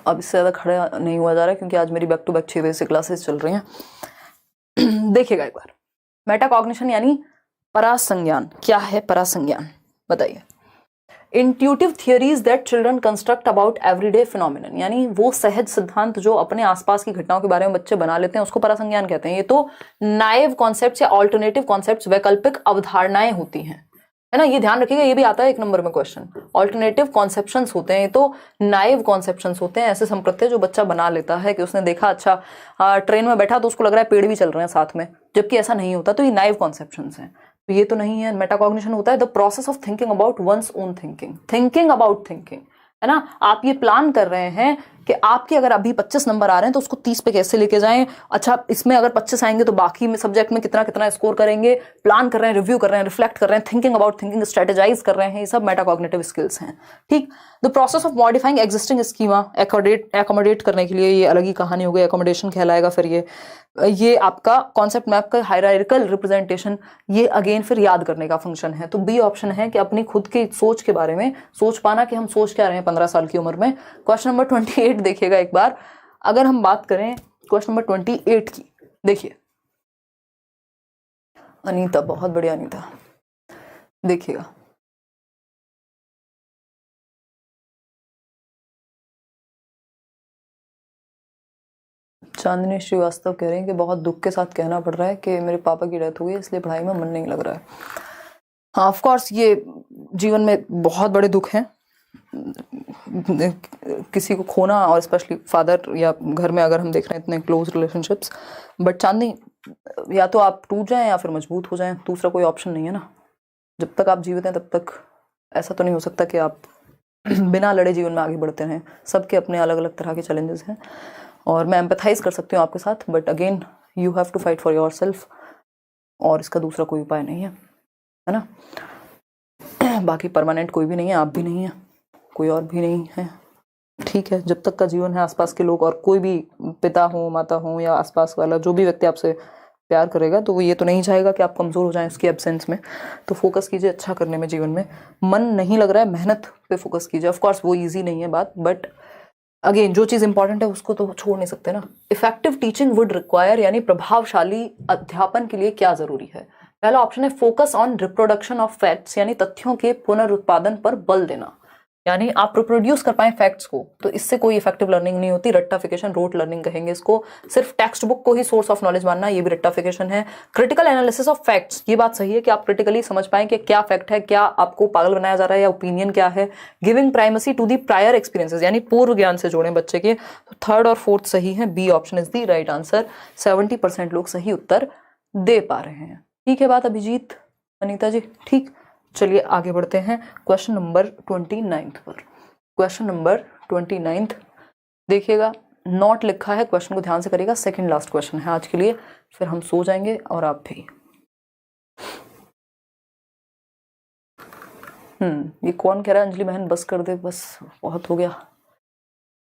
अब इससे ज्यादा खड़ा नहीं हुआ जा रहा क्योंकि आज मेरी बैक टू बैक 6 बजे से क्लासेस चल रही हैं। देखिएगा एक बार, मेटाकॉग्निशन यानी परासंज्ञान क्या है, परासंज्ञान बताइए। Intuitive theories that children construct about everyday phenomenon, यानी वो सहज सिद्धांत जो अपने आसपास की घटनाओं के बारे में बच्चे बना लेते हैं, उसको परासंज्ञान कहते हैं। ये तो नाइव कॉन्सेप्ट्स या ऑल्टरनेटिव कॉन्सेप्ट्स, वैकल्पिक अवधारणाएं होती हैं, है ना, ये ध्यान रखिएगा, ये भी आता है 1 नंबर में क्वेश्चन। ऑल्टरनेटिव कॉन्सेप्शंस होते हैं, ये तो नाइव कॉन्सेप्शंस होते हैं, ऐसे संप्रत्यय जो बच्चा बना लेता है कि उसने देखा अच्छा ट्रेन में बैठा तो उसको लग रहा है पेड़ भी चल रहे हैं साथ में, जबकि ऐसा नहीं होता, तो ये नाइव कॉन्सेप्शंस हैं। तो ये तो नहीं है। मेटाकॉग्निशन होता है the process of thinking about one's own thinking, thinking about thinking, है ना। आप ये प्लान कर रहे हैं कि आपके अगर अभी 25 नंबर आ रहे हैं तो उसको 30 पे कैसे लेके जाएं, अच्छा इसमें अगर 25 आएंगे तो बाकी में सब्जेक्ट में कितना कितना स्कोर करेंगे, प्लान कर रहे हैं, रिव्यू कर रहे हैं, रिफ्लेक्ट कर रहे हैं, थिंकिंग अबाउट थिंकिंग, स्ट्रेटेजाइज कर रहे हैं, ये सब मेटाकॉग्निटिव स्किल्स हैं। ठीक, the process of modifying existing schema, accommodate करने के लिए, ये अलग ही कहानी हो गई, एकोमोडेशन कहलाएगा। फिर ये आपका कॉन्सेप्ट मैप का हायरार्किकल रिप्रेजेंटेशन, ये अगेन फिर याद करने का फंक्शन है। तो बी ऑप्शन है कि अपनी खुद की सोच के बारे में सोच पाना कि हम सोच क्या रहे हैं 15 साल की उम्र में। क्वेश्चन नंबर 28 देखिएगा एक बार, अगर हम बात करें क्वेश्चन नंबर 28 की, देखिए अनीता, बहुत बढ़िया अनीता, देखिएगा चांदनी श्रीवास्तव कह रहे हैं कि बहुत दुख के साथ कहना पड़ रहा है कि मेरे पापा की डेथ हुई है, इसलिए पढ़ाई में मन नहीं लग रहा है। हाँ ऑफ कोर्स, ये जीवन में बहुत बड़े दुख हैं, किसी को खोना, और स्पेशली फादर, या घर में अगर हम देख रहे हैं इतने क्लोज रिलेशनशिप्स। बट चांदनी, या तो आप टूट जाएं या फिर मजबूत हो जाएं, दूसरा कोई ऑप्शन नहीं है ना। जब तक आप जीवित हैं तब तक ऐसा तो नहीं हो सकता कि आप बिना लड़े जीवन में आगे बढ़ते रहें। सबके अपने अलग अलग तरह के चैलेंजेस हैं और मैं एम्पैथाइज कर सकती हूँ आपके साथ, but again you have to fight for your self, और इसका दूसरा कोई उपाय नहीं है ना। बाकी परमानेंट कोई भी नहीं है, आप भी नहीं है, कोई और भी नहीं है, ठीक है। जब तक का जीवन है, आसपास के लोग और कोई भी पिता हो, माता हो या आसपास वाला जो भी व्यक्ति आपसे प्यार करेगा, तो वो ये तो नहीं चाहेगा कि आप कमज़ोर हो जाएं उसकी एब्सेंस में। तो फोकस कीजिए अच्छा करने में जीवन में। मन नहीं लग रहा है, मेहनत पे फोकस कीजिए। ऑफ कोर्स वो ईजी नहीं है बात, बट अगेन जो चीज़ इंपॉर्टेंट है उसको तो छोड़ नहीं सकते ना। इफेक्टिव टीचिंग वुड रिक्वायर, यानी प्रभावशाली अध्यापन के लिए क्या जरूरी है? पहला ऑप्शन है focus on reproduction of facts, यानी तथ्यों के पुनरुत्पादन पर बल देना, यानी आप रिप्रोड्यूस कर पाए फैक्ट्स को। तो इससे कोई इफेक्टिव लर्निंग नहीं होती, रट्टाफिकेशन, रोट लर्निंग कहेंगे इसको। सिर्फ टेक्स्ट बुक को ही सोर्स ऑफ नॉलेज मानना, ये भी रट्टाफिकेशन है। क्रिटिकल एनालिसिस ऑफ फैक्ट्स, ये बात सही है कि आप क्रिटिकली समझ पाएं कि क्या फैक्ट है, क्या आपको पागल बनाया जा रहा है या ओपिनियन क्या है। Giving primacy to the prior experiences, यानी पूर्व ज्ञान से जोड़ें बच्चे के। तो थर्ड और फोर्थ सही है, B option is the right answer. 70% लोग सही उत्तर दे पा रहे हैं। ठीक है बात अभिजीत, अनीता जी, ठीक। चलिए आगे बढ़ते हैं क्वेश्चन नंबर 29 पर। क्वेश्चन नंबर 29 देखिएगा, नोट लिखा है, क्वेश्चन को ध्यान से करिएगा। सेकंड लास्ट क्वेश्चन है आज के लिए, फिर हम सो जाएंगे और आप भी। ये कौन कह रहा है? अंजलि बहन बस कर दे, बस बहुत हो गया।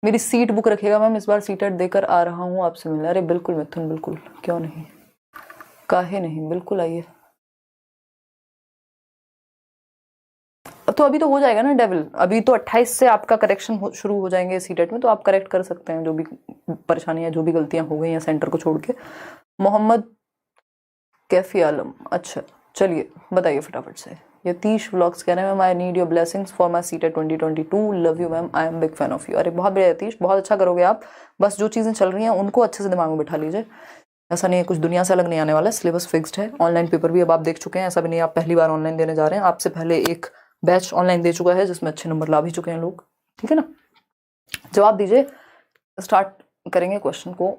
मेरी सीट बुक रखिएगा मैम, इस बार सीटेट देकर आ रहा हूँ आपसे मिलने। अरे बिल्कुल मिथुन, बिल्कुल, क्यों नहीं, काहे नहीं, बिल्कुल आइए। तो अभी तो हो जाएगा ना डेविल, अभी तो 28 से आपका करेक्शन शुरू हो जाएंगे सीटेट में, तो आप करेक्ट कर सकते हैं जो भी परेशानियां, जो भी गलतियां हो गई हैं सेंटर को छोड़ के। मोहम्मद कैफी आलम, अच्छा चलिए बताइए फटाफट से। यतीश व्लॉग्स कह रहे हैं ma'am I need your blessings for my CTET 2022, love you ma'am, I am big fan of you. अरे बहुत बढ़िया यतीश, बहुत अच्छा करोगे आप। बस जो चीज़ें चल रही हैं उनको अच्छे से दिमाग में बिठा लीजिए। ऐसा नहीं है कुछ दुनिया से अलग नहीं आने वाला है, सिलेबस फिक्स्ड है। ऑनलाइन पेपर भी अब आप देख चुके हैं, ऐसा भी नहीं आप पहली बार ऑनलाइन देने जा रहे हैं। आपसे पहले एक बैच ऑनलाइन दे चुका है जिसमें अच्छे नंबर ला भी चुके हैं लोग, ठीक है ना। जवाब दीजिए, स्टार्ट करेंगे क्वेश्चन को।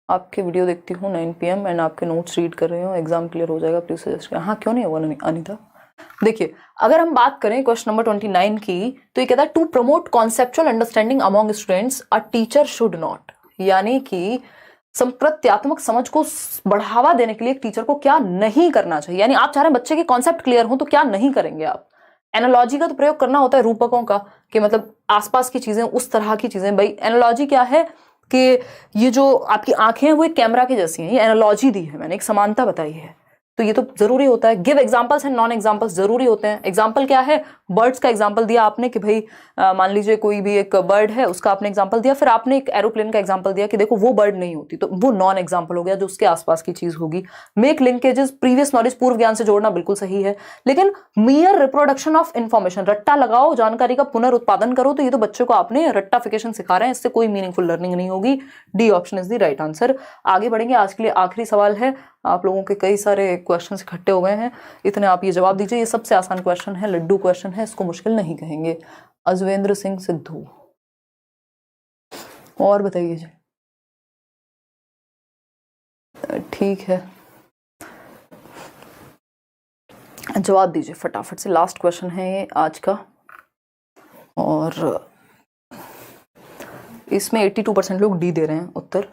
आपकी वीडियो देखती हूँ 9 PM एंड आपके नोट्स रीड कर रही हूँ, एग्जाम क्लियर हो जाएगा प्लीज सजेस्ट करें। हाँ क्यों नहीं होगा अनीता। देखिए अगर हम बात करें क्वेश्चन नंबर 29 की, तो ये कहता है to promote conceptual understanding among students a teacher should not, यानी कि संप्रत्यात्मक समझ को बढ़ावा देने के लिए एक टीचर को क्या नहीं करना चाहिए। यानी आप चाह रहे हैं बच्चे के कॉन्सेप्ट क्लियर हो, तो क्या नहीं करेंगे आप? एनालॉजी का तो प्रयोग करना होता है, रूपकों का, कि मतलब आसपास की चीजें, उस तरह की चीजें। भाई एनालॉजी क्या है कि ये जो आपकी आंखें हैं वो एक कैमरा की जैसी हैं, ये एनालॉजी दी है मैंने, एक समानता बताई है, तो ये तो जरूरी होता है। Give examples and non examples जरूरी होते हैं। एग्जांपल क्या है? बर्ड्स का एग्जांपल दिया आपने कि भाई मान लीजिए कोई भी एक बर्ड है, उसका आपने एग्जांपल दिया, फिर आपने एक एरोप्लेन का एग्जांपल दिया कि देखो वो बर्ड नहीं होती, तो वो नॉन एग्जांपल हो गया, जो उसके आसपास की चीज होगी। मेक लिंकेजेस, प्रीवियस नॉलेज, पूर्व ज्ञान से जोड़ना बिल्कुल सही है, लेकिन मियर रिप्रोडक्शन ऑफ इन्फॉर्मेशन, रट्टा लगाओ, जानकारी का पुनरुत्पादन करो, तो ये तो बच्चों को आपने रट्टाफिकेशन सिखा रहे हैं, इससे कोई मीनिंगफुल लर्निंग नहीं होगी। D option is the right answer. आगे बढ़ेंगे, आज के लिए आखिरी सवाल है। आप लोगों के कई सारे क्वेश्चन इकट्ठे हो गए हैं, इतने आप ये जवाब दीजिए। ये सबसे आसान क्वेश्चन है, लड्डू क्वेश्चन है, इसको मुश्किल नहीं कहेंगे। अजवेंद्र सिंह सिद्धू, और बताइए जी। ठीक है, जवाब दीजिए फटाफट से, लास्ट क्वेश्चन है ये आज का, और इसमें 82% लोग डी दे रहे हैं उत्तर।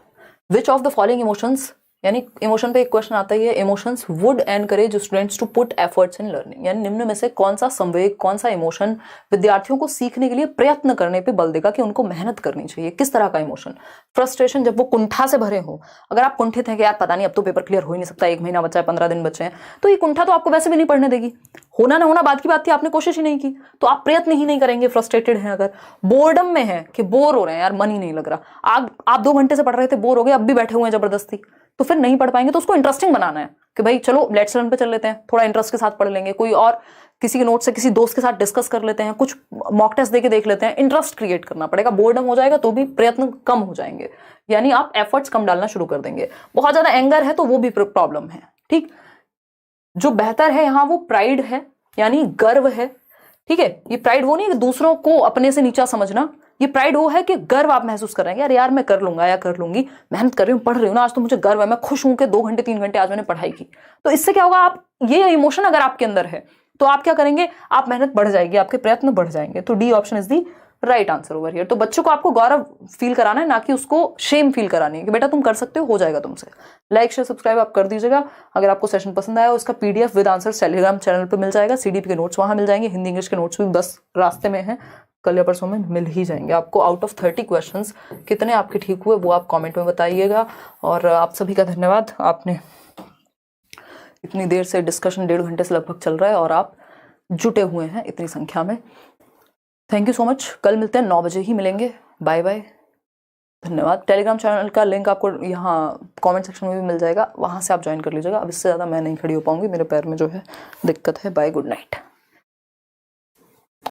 Which of the following emotions, यानी इमोशन पे एक क्वेश्चन आता ही है, emotions would encourage students to put efforts in learning, यानी निम्न में से कौन सा संवेग, कौन सा इमोशन विद्यार्थियों को सीखने के लिए प्रयत्न करने पे बल देगा कि उनको मेहनत करनी चाहिए। किस तरह का इमोशन? फ्रस्ट्रेशन, जब वो कुंठा से भरे हो, अगर आप कुंठित हैं कि यार पता नहीं अब तो पेपर क्लियर हो ही नहीं सकता, 1 महीना बचा है, 15 दिन बचे हैं, तो ये कुंठा तो आपको वैसे भी नहीं पढ़ने देगी। होना ना होना बात की बात थी, आपने कोशिश ही नहीं की, तो आप प्रयत्न ही नहीं करेंगे। फ्रस्ट्रेटेड हैं अगर, बोर्डम में है कि बोर हो रहे हैं, यार मन ही नहीं लग रहा, आप 2 घंटे से पढ़ रहे थे, बोर हो गए, अब भी बैठे हुए हैं जबरदस्ती, तो फिर नहीं पढ़ पाएंगे। तो उसको इंटरेस्टिंग बनाना है कि भाई चलो लेट्स लर्न पे चल लेते हैं, थोड़ा इंटरेस्ट के साथ पढ़ लेंगे, कोई और किसी के नोट से किसी दोस्त के साथ डिस्कस कर लेते हैं, कुछ मॉक टेस्ट देके देख लेते हैं। इंटरेस्ट क्रिएट करना पड़ेगा। बोर्डम हो जाएगा तो भी प्रयत्न कम हो जाएंगे, यानी आप एफर्ट्स कम डालना शुरू कर देंगे। बहुत ज्यादा एंगर है तो वो भी प्रॉब्लम है, ठीक। जो बेहतर है यहाँ वो प्राइड है, यानी गर्व है, ठीक है। ये प्राइड वो नहीं है कि दूसरों को अपने से नीचा समझना, ये प्राइड वो है कि गर्व आप महसूस कर रहे हैं, यार मैं कर लूंगा या कर लूंगी, मेहनत कर रही हूँ, पढ़ रही हूँ ना, आज तो मुझे गर्व है, मैं खुश हूं कि 2 घंटे 3 घंटे आज मैंने पढ़ाई की। तो इससे क्या होगा, आप ये इमोशन अगर आपके अंदर है तो आप क्या करेंगे, आप मेहनत बढ़ जाएगी, आपके प्रयत्न बढ़ जाएंगे। तो D option is the right answer over here. तो बच्चों को आपको गौरव फील कराना है, ना कि उसको शेम फील करानी है कि बेटा तुम कर सकते हो जाएगा तुमसे। लाइक शेयर सब्सक्राइब आप कर दीजिएगा। अगर आपको सेशन पसंद आया, उसका PDF with answer Telegram channel पर मिल जाएगा, सीडीपी के नोट्स वहां मिल जाएंगे, हिंदी इंग्लिश के नोट्स भी बस रास्ते में है, कल या परसों में मिल ही जाएंगे आपको। आउट ऑफ 30 क्वेश्चंस कितने आपके ठीक हुए वो आप कमेंट में बताइएगा। और आप सभी का धन्यवाद, आपने इतनी देर से डिस्कशन 1.5 घंटे से लगभग चल रहा है और आप जुटे हुए हैं इतनी संख्या में। Thank you so much. कल मिलते हैं, 9 बजे ही मिलेंगे। बाय बाय, धन्यवाद। टेलीग्राम चैनल का लिंक आपको यहाँ कमेंट सेक्शन में भी मिल जाएगा, वहाँ से आप ज्वाइन कर लीजिएगा। अब इससे ज़्यादा मैं नहीं खड़ी हो पाऊंगी, मेरे पैर में जो है दिक्कत है। Bye, good night.